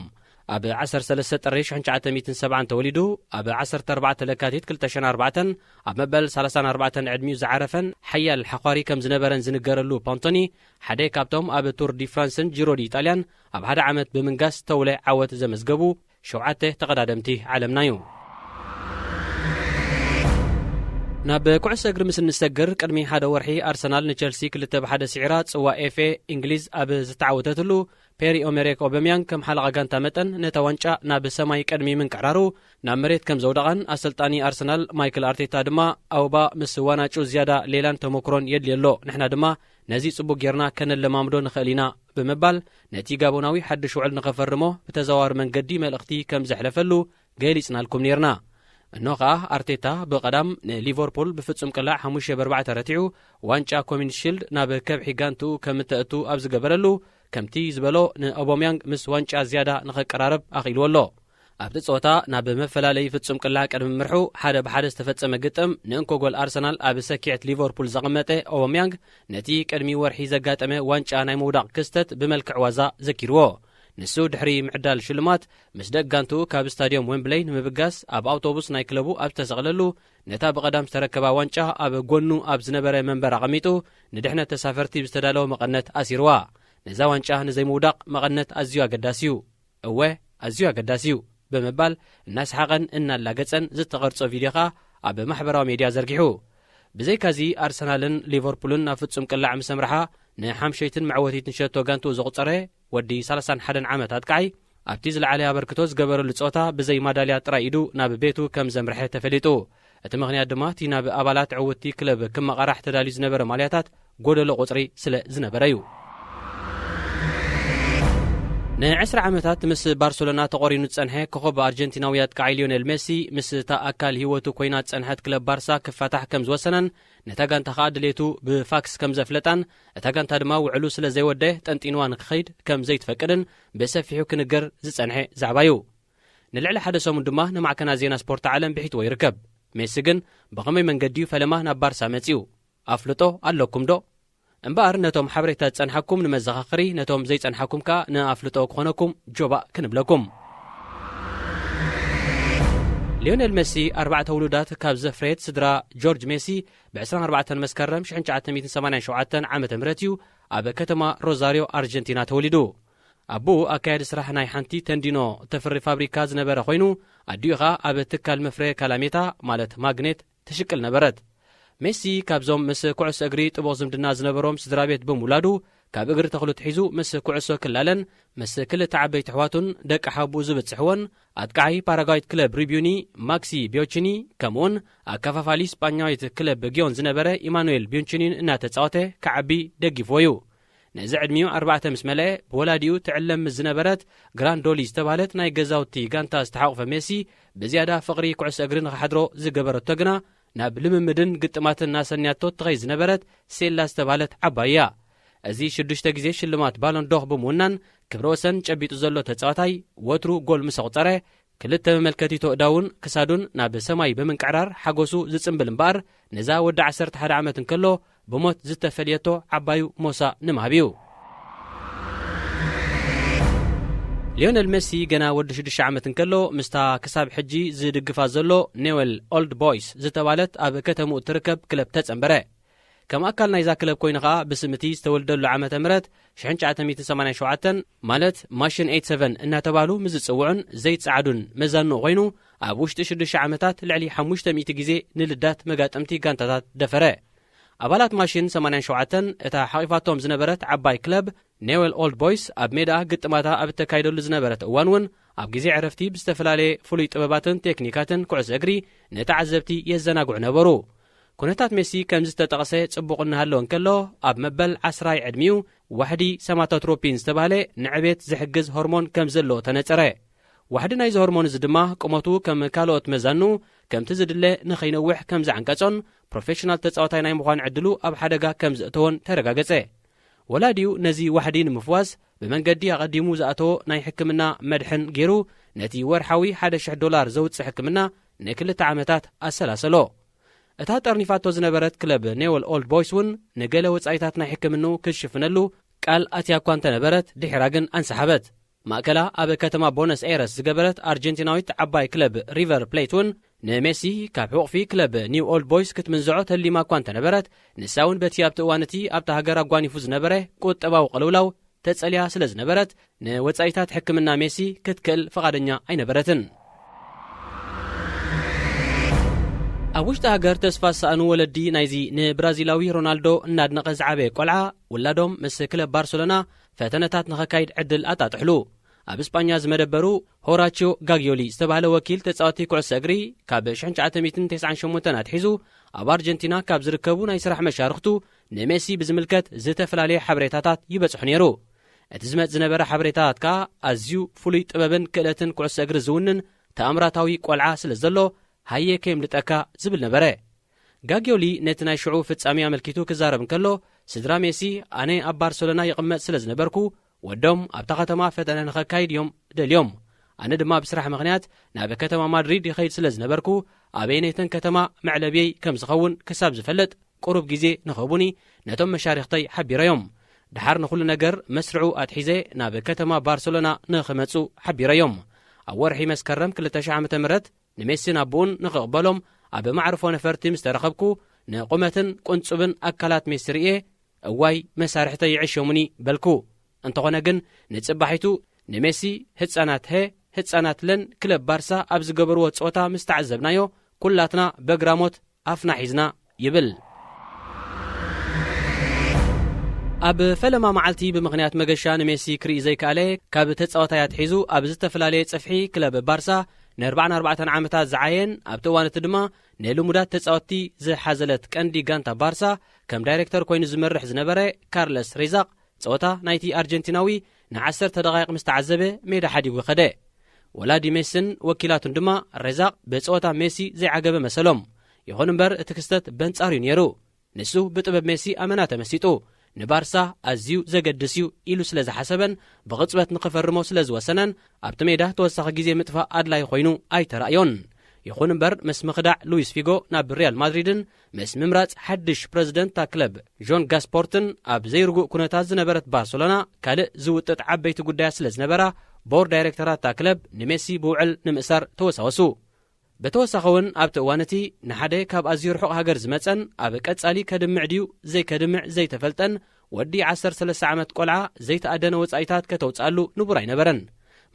ኣብ 13 ጥሪ 1970 ተወሊዱ ኣብ 14 ለካቲት 2004 ኣብ መበል 34 ዕድሚኡ ዝዓረፈን ሓያል ሓኳሪ ከም ዝነበረን ዝንገረሉ ፓንቶኒ ሓደ ካብቶም ኣብ ቱር ዲ ፍራንስን ጂሮ ዲ ኢጣልያን ኣብ ሓደ ዓመት ብምንጋስ ተውለ ዓወት ዘመዝገቡ 7 ተቀዳደምቲ ዓለምና እዩ ናብ ኩዕሶ እግሪ ምስ ንሰግር ቅድሚ ሓደ ወርሒ ኣርሰናል ንቸልሲ 2-1 ስዒራ ጽዋ ኤፍ እንግሊዝ ኣብ ዝተዓወተትሉ ፔሪ ኦሜሬክ ኦበሚያንግ ከም ሓለቓ ጋንታ መጠን ነታ ዋንጫ ናብ ሰማይ ቅድሚ ምንቅዕራሩ ናብ መሬት ከም ዘውደቐን ኣሰልጣኒ ኣርሰናል ማይክል ኣርቴታ ድማ ኣውባ ምስ ዋናጩ ዝያዳ ሌላን ተመክሮን የድልየሎ ንሕና ድማ ነዚ ጽቡቕ ጌርና ከነለማምዶ ንኽእል ኢና ብምባል ነቲ ጋቦናዊ ሓድሽ ውዕል ንኸፈርሞ ብተዘዋዋሪ መንገዲ መልእኽቲ ከም ዘሕለፈሉ ገሊጽናልኩም ነርና እኖ ኸዓ ኣርቴታ ብቐዳም ንሊቨርፑል ብፍጹም ቅላዕ 5-4 ረቲዑ ዋንጫ ኮሚኒቲ ሺልድ ናብ ከብሒ ጋንቱ ከም እተእቱ ኣብ ዝገበረሉ ከምቲ ዝበሎ ንኦቦሚያንግ ምስ ዋንጫ ዝያዳ ንኸቀራረብ ኣኺልዎ ኣሎ ኣብቲ ጸወታ ናብ መፈላለዪ ፍጹም ቅላዕ ቅድሚ ምርሑ ሓደ ብሓደ ዝተፈጸመ ግጥም ንእንኮ ጎል ኣርሰናል ኣብ ሰኪዕት ሊቨርፑል ዘቐመጠ ኦቦሚያንግ ነቲ ቅድሚ ወርሒ ዘጋጠመ ዋንጫ ናይ ምውዳቕ ክስተት ብመልክዕ ዋዛ ዘኪርዎ ንሱ ድሕሪ ምዕዳል ሽልማት ምስ ደጋንቱ ካብ ስታድዮም ዌምብሌይ ንምብጋስ ኣብ ኣውቶቡስ ናይ ክለቡ ኣብ ዝተሰቕለሉ ነታ ብቐዳም ዝተረከባ ዋንጫ ኣብ ጎኑ ኣብ ዝነበረ መንበር ኣቐሚጡ ንድሕነት ተሳፈርቲ ብዝተዳለወ መቐነት ኣሲርዋ ነዛ ዋንጫ ንዘይምውዳቕ መቐነት ኣዝዩ ኣገዳሲ እዩ እወ ኣዝዩ ኣገዳሲ እዩ ብምባል እናስሓቐን እናላገጸን ዝተቐርጾ ቪድዮኻ ኣብ ማሕበራዊ ሜድያ ዘርጊሑ ብዘይካዚ ኣርሰናልን ሊቨርፑልን ናብ ፍጹም ቅላዕ ምስ ኣምርሓ ንሓምሸይትን መዕወቲትን ሸቶ ጋንቱ ዘቑፀረ ወዲ 31 ዓመት ኣጥቃዓይ ኣብቲ ዝለዓለ ኣበርክቶ ዝገበረሉ ጸወታ ብዘይ ማዳልያ ጥራይ ኢዱ ናብ ቤቱ ከም ዘምርሐ ተፈሊጡ እቲ ምኽንያት ድማ እቲ ናብ ኣባላት ዕውቲ ክለብ ክመቐራሕ ተዳልዩ ዝነበረ ማልያታት ጎደሎ ቁፅሪ ስለ ዝነበረ እዩ ن10 ዓመታት ምስ ባርሴሎና ተቆሪኑ ጸንሐ ኮኸብ ኣርጀንቲናዊ ኣጥቃዓይ ሊዮኔል ሜሲ ምስ ኣካል ህይወቱ ኮይና ጸንሐት ክለብ ባርሳ ክፋታሕ ከም ዝወሰነን ነታ ጋንታ ኸኣ ድሌቱ ብፋክስ ከም ዘፍለጣን እታ ጋንታ ድማ ውዕሉ ስለ ዘይወደ ጠንጢንዋ ንክኸይድ ከም ዘይትፈቅድን ብሰፊሑ ክንገር ዝጸንሐ ዛዕባ እዩ ንልዕሊ ሓደ ሰሙን ድማ ንማዕከና ዜና ስፖርት ዓለም ብሒትዎ ይርከብ ሜሲ ግን ብኸመይ መንገዲ ፈለማ ናብ ባርሳ መጺኡ ኣፍልጦ ኣለኩም ዶ እምበር ነቶም ሓበሬታት ጸንሐኩም ንመዘኻኸሪ ነቶም ዘይጸንሐኩም ከ ንኣፍልጦ ክኾነኩም ጆባእ ክንብለኩም። ሊዮኔል ሜሲ 4 ውሉዳት ካብ ዘፍሬት ስድራ ጆርጅ ሜሲ ብ24 መስከረም 1987 ዓ.ም እዩ ኣብ ከተማ ሮዛሪዮ ኣርጀንቲና ተወሊዱ። ኣቦኡ ኣካያዲ ስራሕ ናይ ሓንቲ ተንዲኖ ተፍሪ ፋብሪካ ዝነበረ ኮይኑ ኣዲኡኻ ኣብ ትካል መፍረ ካላሜታ ማለት ማግኔት ተሽቅል ነበረት። ሜሲ ካብዞም ምስ ኩዕሶ እግሪ ጥቡቕ ዝምድና ዝነበሮም ስድራ ቤት ብምውላዱ ካብ እግሪ ተኽሉ ትሒዙ ምስ ኩዕሶ ክላለን ምስ ክልተ ዓበይቲ ኣሕዋቱን ደቂ ሓቡኡ ዝበፅሕዎን ኣጥቃዓይ ፓራጓይት ክለብ ሪቢዩኒ ማክሲ ቢዮችኒ ከምኡውን ኣከፋፋሊ ስጳኛዊት ክለብ ጊዮን ዝነበረ ኢማኑኤል ቢዮችኒን እናተፃወተ ክዓቢ ደጊፍዎ እዩ። ነዚ ዕድሚኡ 4 ምስ መለአ ብወላዲኡ ትዕለም ዝነበረት ግራንዶሊ ዝተባሃለት ናይ ገዛውቲ ጋንታ ዝተሓቑፈ ሜሲ ብዝያዳ ፍቕሪ ኩዕሶ እግሪ ንኽሓድሮ ዝገበረቶ ግና ናብ ልምምድን ግጥማትን ናሰንያቶ ትኸይ ዝነበረት ሴላ ዝተባሃለት ዓባይ እያ። እዚ 6 ግዜ ሽልማት ባሎን ዶር ብምውናን ክብረ ወሰን ጨቢጡ ዘሎ ተጻዋታይ ወትሩ ጎል ምስ ኣቑፀረ ክልተ መመልከቲቶ እዳውን ክሳዱን ናብ ሰማይ ብምንቅዕራር ሓጎሱ ዝጽምብል እምበር ነዛ ወዲ 11 ዓመት እንከሎ ብሞት ዝተፈልየቶ ዓባዩ ሞሳ ንምሃብ እዩ። ሊዮኔል ሜሲ ገና ወዲ 6 ዓመት እንከሎ ምስታ ክሳብ ሕጂ ዝድግፋ ዘሎ ኔዌል ኦልድ ቦይስ ዝተባለት ኣብ ከተምኡ ትርከብ ክለብ ተጸንበረ። ከም ኣካል ናይዛ ክለብ ኮይኑ ኸዓ ብስምቲ ዝተወልደሉ ዓመተ ምህረት 1987 ማለት ማሽን 87 እናተባሉ ምዝጽውዑን ዘይትሰዓዱን መዛንኡ ኮይኑ ኣብ ውሽጢ 6 ዓመታት ልዕሊ 500 ግዜ ንልዳት መጋጠምቲ ጋንታታት ደፈረ። ኣባላት ማሽን 87 እታ ሓቂፋቶም ዝነበረት ዓባይ ክለብ ኔዌል ኦልድ ቦይስ ኣብ ሜዳ ግጥማታ ኣብ ተካይደሉ ዝነበረት እዋን እውን ኣብ ግዜ ዕረፍቲ ብዝተፈላለየ ፍሉይ ጥበባትን ቴክኒካትን ኩዕሶ እግሪ ንተዓዘብቲ የዘናግዑ ነበሩ። ኩነታት ሜሲ ከም ዝተጠቐሰ ጽቡቕ እናሃለወ እንከሎ ኣብ መበል 10 ዕድሚኡ ዋሕዲ ሰማቶትሮፒን ዝተባሃለ ንዕቤት ዝሕግዝ ሆርሞን ከም ዘለዎ ተነጸረ። ዋሕዲ ናይዚ ሆርሞን እዚ ድማ ቁመቱ ከም ካልኦት መዛኑ ከምቲ ዝድለ ንኸይነውሕ ከም ዝዓንቀጾን ፕሮፌሽናል ተጻዋታይ ናይ ምዃን ዕድሉ ኣብ ሓደጋ ከም ዝእተዎን ተረጋገጸ። ወላዲኡ ነዚ ዋሕዲ ንምፍዋስ ብመንገዲ ኣቐዲሙ ዝኣተዎ ናይ ሕክምና መድሕን ገይሩ ነቲ ወርሓዊ $1,000 ዘውፅእ ሕክምና ን2 ዓመታት ኣሰላሰሎ። እታ ጠርኒፋቶ ዝነበረት ክለብ ኔዌል ኦልድ ቦይስ እውን ንገለ ወጻኢታት ናይ ሕክምኑ ክሽፍነሉ ቃል ኣትያ እኳ እንተነበረት ድሒራ ግን ኣንሰሓበት። ማእከላ ኣብ ከተማ ቦነስ ኤረስ ዝገበረት ኣርጀንቲናዊት ዓባይ ክለብ ሪቨር ፕሌት እውን ንሜሲ ካብ ሕቑፊ ክለብ ኒው ኦልድ ቦይስ ክትምንዝዖ ተሊማ እኳ እንተነበረት ንሳ እውን በቲ ኣብቲ እዋን እቲ ኣብታ ሃገር ኣጓኒፉ ዝነበረ ቁጠባዊ ቅልውላው ተጸልያ ስለ ዝነበረት ንወጻኢታት ሕክምና ሜሲ ክትክእል ፈቓደኛ ኣይነበረትን። ኣብ ውሽጢ ሃገር ተስፋ ዝሰኣኑ ወለዲ ናይዚ ንብራዚላዊ ሮናልዶ እናድነቐ ዝዓበየ ቆልዓ ውላዶም ምስ ክለብ ባርሰሎና ፈተነታት ንኸካይድ ዕድል ኣጣጥሕሉ። ኣብ እስጳኛ ዝመደበሩ ሆራቺዮ ጋጊዮሊ ዝተባሃለ ወኪል ተጻዋቲ ኩዕሶ እግሪ ካብ 1998 ኣትሒዙ ኣብ ኣርጀንቲና ካብ ዝርከቡ ናይ ስራሕ መሻርክቱ ንሜሲ ብዝምልከት ዝተፈላለየ ሓበሬታታት ይበጽሑ ነይሩ። እቲ ዝመጽ ዝነበረ ሓበሬታታት ከዓ ኣዝዩ ፍሉይ ጥበብን ክእለትን ኩዕሶ እግሪ ዝውንን ተኣምራታዊ ቆልዓ ስለ ዘሎ ሃየ ከየምልጠካ ዝብል ነበረ። ጋጊዮሊ ነቲ ናይ ሽዑ ፍጻሜ ኣመልኪቱ ክዛረብ እንከሎ ስድራ ሜሲ ኣነ ኣብ ባርሰሎና ይቕመጥ ስለ ዝነበርኩ ወዶም ኣብታ ከተማ ፈተነ ንኸካይድ እዮም ደልዮም፣ ኣነ ድማ ብስራሕ ምኽንያት ናብ ከተማ ማድሪድ ይኸይድ ስለ ዝነበርኩ ኣበየነይተን ከተማ መዕለብየይ ከም ዝኸውን ክሳብ ዝፈለጥ ቁሩብ ግዜ ንኸቡኒ ነቶም መሻሪኽተይ ሓቢረዮም። ድሓር ንኹሉ ነገር መስርዑ ኣትሒዘ ናብ ከተማ ባርሰሎና ንኽመጹ ሓቢረዮም። ኣብ ወርሒ መስከረም 2000 ዓ.ም ንሜሲን ኣቦኡን ንኽቕበሎም ኣብ ማዕርፎ ነፈርቲ ምስ ተረኸብኩ ንቁመትን ቁንጹብን ኣካላት ሜሲ ርኤ እዋይ መሳርሕተይ ይዕሸሙኒ በልኩ። እንተኾነ ግን ንጽባሒቱ ንሜሲ ህፃናት ህፃናት ለን ክለብ ባርሳ ኣብ ዝገበርዎ ጾታ ምስ ተዓዘብናዮ ኩላትና በግራሞት ኣፍና ሒዝና ይብል። ኣብ ፈለማ መዓልቲ ብምኽንያት መገሻ ንሜሲ ክርኢ ዘይከኣለ ካብ ተጻዋታያት ሒዙ ኣብ ዝተፈላለየ ጽፍሒ ክለብ ባርሳ ን44 ዓመታት ዝዓየን ኣብቲ እዋን እቲ ድማ ንልሙዳት ተጻወቲ ዝሓዘለት ቀንዲ ጋንታ ባርሳ ከም ዳይሬክተር ኮይኑ ዝመርሕ ዝነበረ ካርለስ ሬዛቕ ጸወታ ናይቲ ኣርጀንቲናዊ ን10 ደቓይቕ ምስ ተዓዘበ ሜዳ ሓዲጉ ኸደ። ወላዲ ሜሲን ወኪላቱን ድማ ሬዛቕ ብጸወታ ሜሲ ዘይዓገበ መሰሎም። ይኹን እምበር እቲ ክስተት በንጻርዩ ነይሩ። ንሱ ብጥበብ ሜሲ ኣመና ተመሲጡ ንባርሳ ኣዝዩ ዘገድስ እዩ ኢሉ ስለ ዝሓሰበን ብቕጽበት ንኽፈርሞ ስለ ዝወሰነን ኣብቲ ሜዳ ተወሳኺ ግዜ ምጥፋእ ኣድላይ ኮይኑ ኣይተራእዮን። ይኹን እምበር ምስ ምኽዳዕ ሉዊስ ፊጎ ናብ ሪያል ማድሪድን ምስ ምምራጽ ሓድሽ ፕረዚደንት ክለብ ጆን ጋስፖርትን ኣብ ዘይርጉእ ኩነታት ዝነበረት ባርሰሎና ካልእ ዝውጥጥ ዓበይቲ ጉዳያት ስለ ዝነበራ ቦርድ ዳይሬክተራት ክለብ ንሜሲ ብውዕል ንምእሳር ተወሳወሱ። በተወሳኺ እውን ኣብቲ እዋነቲ ንሓደ ካብ ኣዝዩ ርሑቕ ሃገር ዝመፀን ኣብ ቀጻሊ ከድምዕ ድዩ ዘይከድምዕ ዘይተፈልጠን ወዲ 13 ዓመት ቆልዓ ዘይተኣደነ ወጻኢታት ከተውጻሉ ንቡር ኣይነበረን።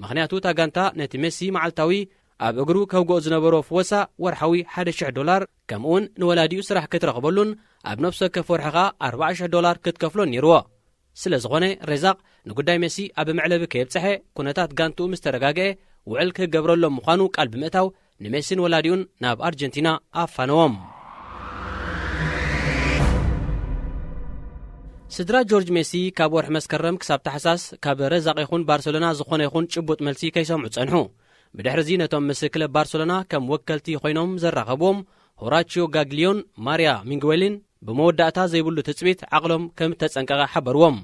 ምኽንያቱ እታ ጋንታ ነቲ ሜሲ መዓልታዊ ኣብ እግሩ ከውግኦ ዝነበሮ ፍወሳ ወርሓዊ $1,000 ከምኡውን ንወላዲኡ ስራሕ ክትረኽበሉን ኣብ ነፍሲ ወከፍ ወርሕኻ $40,000 ክትከፍሎን ነይርዎ። ስለ ዝኾነ ሬዛቕ ንጉዳይ ሜሲ ኣብ መዕለቢ ከየብፅሐ ኩነታት ጋንትኡ ምስ ተረጋግአ ውዕል ክገብረሎም ምዃኑ ቃል ብምእታው ንሜሲን ወላዲኡን ናብ ኣርጀንቲና ኣፋነዎም። ስድራ ጆርጅ ሜሲ ካብ ወርሒ መስከረም ክሳብ ታሕሳስ ካብ ሬዛቕ ይኹን ባርሰሎና ዝኾነ ይኹን ጭቡጥ መልሲ ከይሰምዑ ጸንሑ። ብድሕሪ እዚ ነቶም ምስ ክለብ ባርሰሎና ከም ወከልቲ ኮይኖም ዘራኸብዎም ሆራቺዮ ጋግሊዮን ማርያ ሚንግዌልን ብመወዳእታ ዘይብሉ ትጽቢት ዓቕሎም ከም ተጸንቀቐ ሓበርዎም።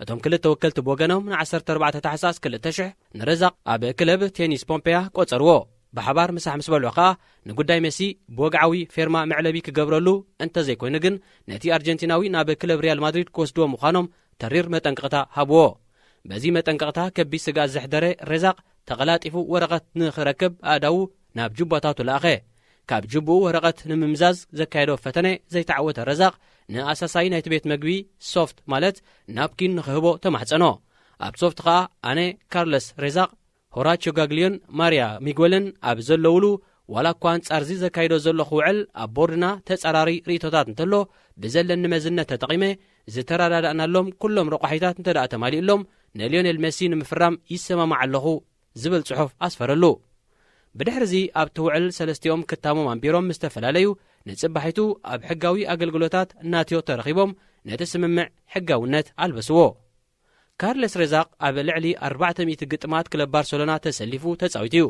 እቶም ክልተ ወከልቲ ብወገኖም ን14 ታሕሳስ 2000 ንሬዛቕ ኣብ ክለብ ቴኒስ ፖምፔያ ቆጸርዎ። ብሓባር ምሳሕ ምስ በልዑ ኸኣ ንጉዳይ ሜሲ ብወግዓዊ ፌርማ መዕለቢ ክገብረሉ እንተዘይኮይኑ ግን ነቲ ኣርጀንቲናዊ ናብ ክለብ ሪያል ማድሪድ ክወስድዎ ምዃኖም ተሪር መጠንቀቕታ ሃብዎ። በዚ መጠንቀቕታ ከቢድ ስጋት ዘሕደረ ሬዛቕ ተቐላጢፉ ወረቐት ንኽረክብ ኣእዳዉ ናብ ጅቦታቱ ለኣኸ። ካብ ጅቡኡ ወረቐት ንምምዛዝ ዘካየዶ ፈተነ ዘይተዓወተ ሬዛቕ ንኣሳሳይ ናይቲ ቤት መግቢ ሶፍት ማለት ናፕኪን ንኽህቦ ተማሕፀኖ። ኣብ ሶፍት ኸኣ ኣነ ካርለስ ሬዛቕ ሆራቺዮ ጋግሊዮን ማርያ ሚግዌልን ኣብ ዘለውሉ ዋላ እኳ አንጻርዚ ዘካይዶ ዘለኹ ውዕል ኣብ ቦርድና ተጸራሪ ርእቶታት እንተሎ ብዘለኒ መዝነት ተጠቒመ ዝተራዳዳእናሎም ኩሎም ረቋሒታት እንተደኣ ተማሊኡሎም ንሊዮኔል ሜሲ ንምፍራም ይሰማማዕ ኣለኹ ዝብል ጽሑፍ ኣስፈረሉ። ብድሕሪዚ ኣብቲ ውዕል ሰለስቲኦም ክታሞም ኣንቢሮም ምስ ተፈላለዩ ንጽባሒቱ ኣብ ሕጋዊ ኣገልግሎታት እናትዮ ተረኺቦም ነቲ ስምምዕ ሕጋውነት ኣልበስዎ። ካርለስ ሬዛቕ ኣብ ልዕሊ 400 ግጥማት ክለብ ባርሰሎና ተሰሊፉ ተጻዊቱ እዩ።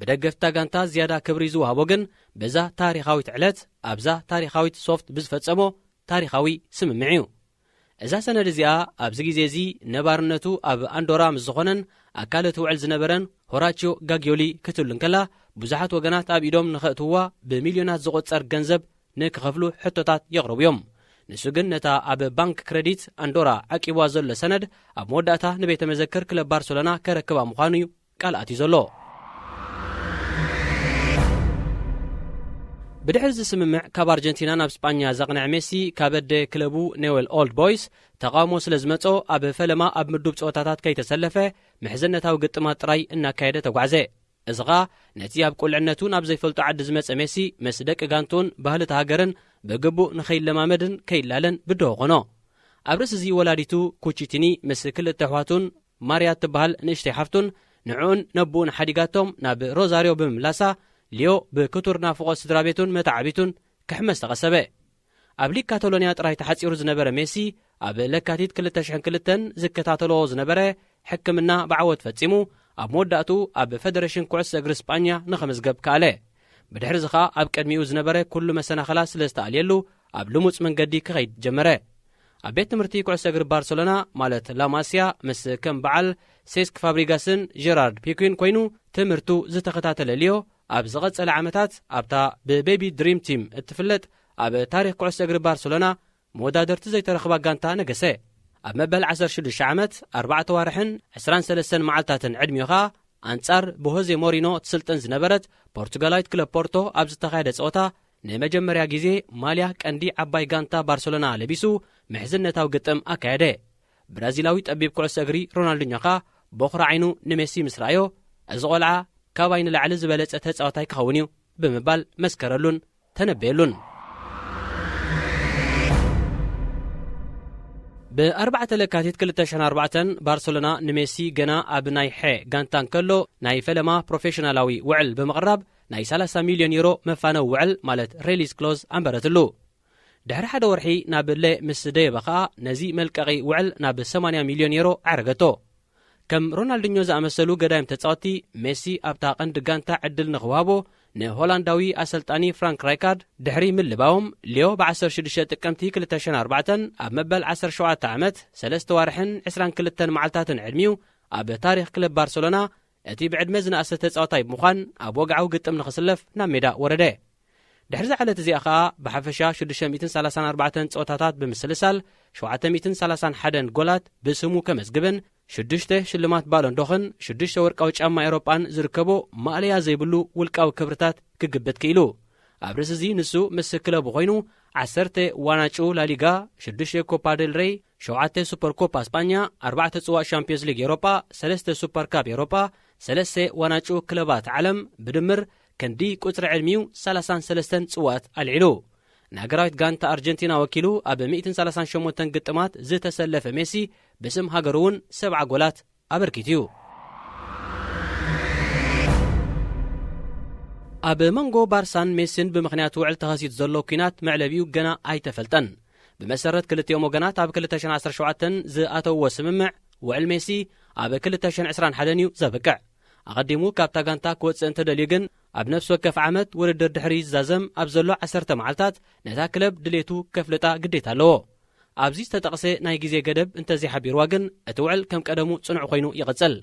ብደገፍታ ጋንታ ዝያዳ ክብሪ ዝውሃቦ ግን በዛ ታሪኻዊት ዕለት ኣብዛ ታሪኻዊት ሶፍት ብዝፈጸሞ ታሪኻዊ ስምምዕ እዩ። እዛ ሰነድ እዚኣ ኣብዚ ግዜ እዚ ነባርነቱ ኣብ ኣንዶራ ምስ ዝኾነን ኣካለት ውዕል ዝነበረን ሆራቺዮ ጋጊዮሊ ክትብልን ከላ ብዙሓት ወገናት ኣብ ኢዶም ንኽእትውዋ ብሚልዮናት ዝቝጸር ገንዘብ ንክኸፍሉ ሕቶታት የቕረቡ እዮም። ንሱ ግን ነታ ኣብ ባንክ ክሬዲት ኣንዶራ ዓቂብዋ ዘሎ ሰነድ ኣብ መወዳእታ ንቤተ መዘክር ክለብ ባርሰሎና ከረክባ ምዃኑ እዩ ቃል ኣትዩ ዘሎ። ብድሕሪ ዝስምምዕ ካብ ኣርጀንቲና ናብ ስጳኛ ዘቕንዕ ሜሲ ካብ ኣደ ክለቡ ኔዌል ኦልድ ቦይስ ተቃውሞ ስለ ዝመጾ ኣብ ፈለማ ኣብ ምዱብ ፀወታታት ከይተሰለፈ ምሕዝነታዊ ግጥማት ጥራይ እናካየደ ተጓዕዘ። እዚ ኸኣ ነቲ ኣብ ቁልዕነቱ ናብ ዘይፈልጦ ዓዲ ዝመጸ ሜሲ ምስ ደቂ ጋንቱን ባህልቲ ሃገርን ብግቡእ ንኸይለማመድን ከይላለን ብድሆ ኾኖ። ኣብ ርእሲ እዚ ወላዲቱ ኩቺቲኒ ምስ ክልተ ኣሕዋቱን ማርያ ትበሃል ንእሽተይ ሓፍቱን ንዕኡን ነቡኡን ሓዲጋቶም ናብ ሮዛሪዮ ብምምላሳ ሊዮ ብክቱር ናፍቆ ስድራ ቤቱን መታዓቢቱን ክሕመስ ተቐሰበ። ኣብ ሊግ ካታሎንያ ጥራይ ተሓፂሩ ዝነበረ ሜሲ ኣብ ለካቲት 2002 ዝከታተልዎ ዝነበረ ሕክምና ብዓወት ፈጺሙ ኣብ መወዳእቱ ኣብ ፌደሬሽን ኩዕሶ እግሪ ስጳኛ ንኸመዝገብ ከኣለ። ብድሕሪ እዚ ኸኣ ኣብ ቅድሚኡ ዝነበረ ኩሉ መሰናኸላት ስለ ዝተኣልየሉ ኣብ ልሙፅ መንገዲ ክኸይድ ጀመረ። ኣብ ቤት ትምህርቲ ኩዕሶ እግሪ ባርሰሎና ማለት ላማስያ ምስ ከም በዓል ሴስክ ፋብሪጋስን ጀራርድ ፒኩን ኮይኑ ትምህርቱ ዝተኸታተለ ሊዮ ኣብ ዝቐጸለ ዓመታት ኣብታ ብቤቢ ድሪም ቲም እትፍለጥ ኣብ ታሪክ ኩዕሶ እግሪ ባርሰሎና መወዳደርቲ ዘይተረኽባ ጋንታ ነገሰ። ኣብ መበል 16 ዓመት 4 ዋርሕን 23 መዓልታትን ዕድሚኡ ኸኣ ኣንጻር ብሆዜ ሞሪኖ ትስልጥን ዝነበረት ፖርቱጋላዊት ክለብ ፖርቶ ኣብ ዝተኻየደ ፀወታ ንመጀመርያ ግዜ ማልያ ቀንዲ ዓባይ ጋንታ ባርሰሎና ለቢሱ ምሕዝነታዊ ግጥም ኣካየደ። ብራዚላዊ ጠቢብ ኩዕሶ እግሪ ሮናልዲኞ ኸኣ በኹሪ ዓይኑ ንሜሲ ምስ ረኣዮ እዚ ቆልዓ ካብይ ንላዕሊ ዝበለጸ ተጻዋታይ ክኸውን እዩ ብምባል መስከረሉን ተነበየሉን። ብ4 ለካቲት 2004 ባርሰሎና ንሜሲ ገና ኣብ ናይ ሐ ጋንታን ከሎ ናይ ፈለማ ፕሮፌሽናላዊ ውዕል ብምቕራብ ናይ 30 ሚልዮን ዩሮ መፋነዊ ውዕል ማለት ሬሊስ ክሎዝ ኣንበረትሉ። ድሕሪ ሓደ ወርሒ ናብ ለ ምስ ደየበ ኸኣ ነዚ መልቀቒ ውዕል ናብ 80 ሚልዮን ዩሮ ዓረገቶ። ከም ሮናልዲኞ ዝኣመሰሉ ገዳይም ተጻወቲ ሜሲ ኣብታ ቀንዲ ጋንታ ዕድል ንኽውሃቦ ንሆላንዳዊ ኣሰልጣኒ ፍራንክ ራይካርድ ድሕሪ ምልባዎም ሊዮ ብ16 ጥቅምቲ 2004 ኣብ መበል 17 ዓመት 3 ዋርሕን 22 መዓልታትን ዕድሚኡ ኣብ ታሪክ ክለብ ባርሰሎና እቲ ብዕድመ ዝነኣሰ ተጻዋታይ ብምዃን ኣብ ወግዓዊ ግጥም ንኽስለፍ ናብ ሜዳ ወረደ ድሕሪ ዝዓለት እዚኣ ከዓ ብሓፈሻ 634 ፀወታታት ብምስልሳል 731 ጎላት ብስሙ ከመዝግብን 6 ሽልማት ባሎንዶኽን 6 ወርቃዊ ጫማ ኤውሮጳን ዝርከቦ ማእለያ ዘይብሉ ውልቃዊ ክብርታት ክግብት ክኢሉ ኣብ ርእሲ እዚ ንሱ ምስ ክለቡ ኮይኑ 10 ዋናጩ ላሊጋ 6 ኮፓ ዴል ሬይ 7 ሱፐር ኮፓ እስጳኛ 4 ጽዋዕ ሻምፒዮንስ ሊግ ኤውሮጳ 3 ሱፐር ካፕ ኤውሮጳ 3 ዋናጩ ክለባት ዓለም ብድምር ከንዲ ቁፅሪ ዕድሚው 33 ጽዋት ኣልዒሉ ንሃገራዊት ጋንታ ኣርጀንቲና ወኪሉ ኣብ 138 ግጥማት ዝተሰለፈ ሜሲ ብስም ሃገሩ እውን 70 ጎላት ኣበርኪቱ እዩ ኣብ መንጎ ባርሳን ሜሲን ብምኽንያት ውዕል ተኸሲቱ ዘሎ ኩናት መዕለቢኡ ገና ኣይተፈልጠን ብመሰረት ክልቲኦም ወገናት ኣብ 2017 ዝኣተውዎ ስምምዕ ውዕል ሜሲ ኣብ 2021 እዩ ዘብቅዕ ኣቐዲሙ ካብታ ጋንታ ክወፅእ እንተደልዩ ግን ኣብ ነፍሲ ወከፍ ዓመት ውድድር ድሕሪ ዝዛዘም ኣብ ዘሎ 10 መዓልታት ነታ ክለብ ድሌቱ ከፍልጣ ግዴታ ኣለዎ ኣብዚ ዝተጠቕሰ ናይ ግዜ ገደብ እንተዘይሓቢርዋ ግን እቲ ውዕል ከም ቀደሙ ጽኑዕ ኮይኑ ይቕጽል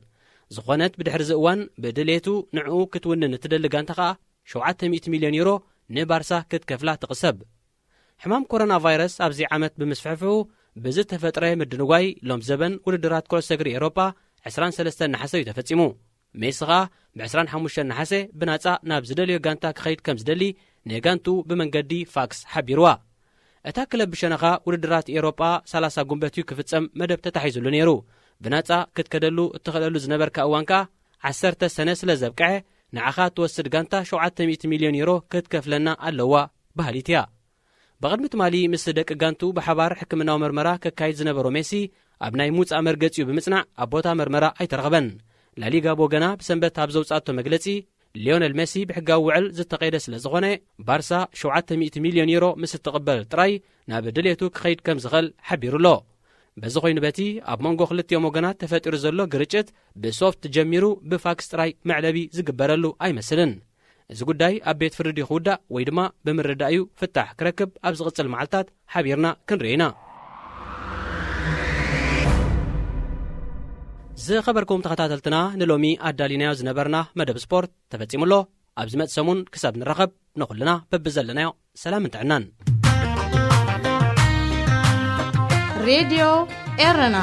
ዝኾነት ብድሕሪ ዝእዋን ብድሌቱ ንዕኡ ክትውንን እትደሊ ጋንታ ከዓ 700 ሚልዮን ዩሮ ንባርሳ ክትከፍላ ትቕሰብ ሕማም ኮሮና ቫይረስ ኣብዚ ዓመት ብምስፍሕፍሑ ብዝተፈጥረ ምድንጓይ ሎም ዘበን ውድድራት ኩዕሶ እግሪ ኤውሮጳ 23 ናሓሰ እዩ ተፈጺሙ ሜሲ ኸኣ ብ25 ናሓሰ ብናጻ ናብ ዝደልዮ ጋንታ ክኸይድ ከም ዝደሊ ንጋንቱ ብመንገዲ ፋክስ ሓቢርዋ እታ ክለብ ብሸነኻ ውድድራት ኤውሮጳ 30 ጉንበት እዩ ክፍጸም መደብ ተታሒዙሉ ነይሩ ብናጻ ክትከደሉ እትኽእለሉ ዝነበርካ እዋን ከዓ 10 ሰነ ስለ ዘብቅዐ ንዓኻ ትወስድ ጋንታ 700 ሚልዮን ዩሮ ክትከፍለና ኣለዋ ባህሊት እያ ብቕድሚ ትማሊ ምስ ደቂ ጋንቱ ብሓባር ሕክምናዊ መርመራ ከካይድ ዝነበሮ ሜሲ ኣብ ናይ ሙፃእ መርገፂኡ ብምጽናዕ ኣብ ቦታ መርመራ ኣይተረኸበን ላሊጋ ቦገና ብሰንበት ኣብ ዘውጻእቶ መግለጺ ሊዮነል ሜሲ ብሕጋዊ ውዕል ዝተቐይደ ስለ ዝኾነ ባርሳ 700 ሚልዮን ዩሮ ምስ እትቕበል ጥራይ ናብ ድሌቱ ክኸይድ ከም ዝኽእል ሓቢሩሎ በዚ ኮይኑ በቲ ኣብ መንጎ ክልቲኦም ወገናት ተፈጢሩ ዘሎ ግርጭት ብሶፍት ጀሚሩ ብፋክስ ጥራይ መዕለቢ ዝግበረሉ ኣይመስልን እዚ ጉዳይ ኣብ ቤት ፍርዲ ክውዳእ ወይ ድማ ብምርዳእዩ ፍታሕ ክረክብ ኣብ ዝቕጽል መዓልታት ሓቢርና ክንርኢ ኢና ዝኸበርኩም ተኸታተልትና ንሎሚ ኣዳሊናዮ ዝነበርና መደብ ስፖርት ተፈጺሙሎ ኣብ ዝመጽእ ሰሙን ክሳብ ንረኸብ ንኹልና በብዘለናዮ ሰላም እንጥዕናን ሬድዮ ኤረና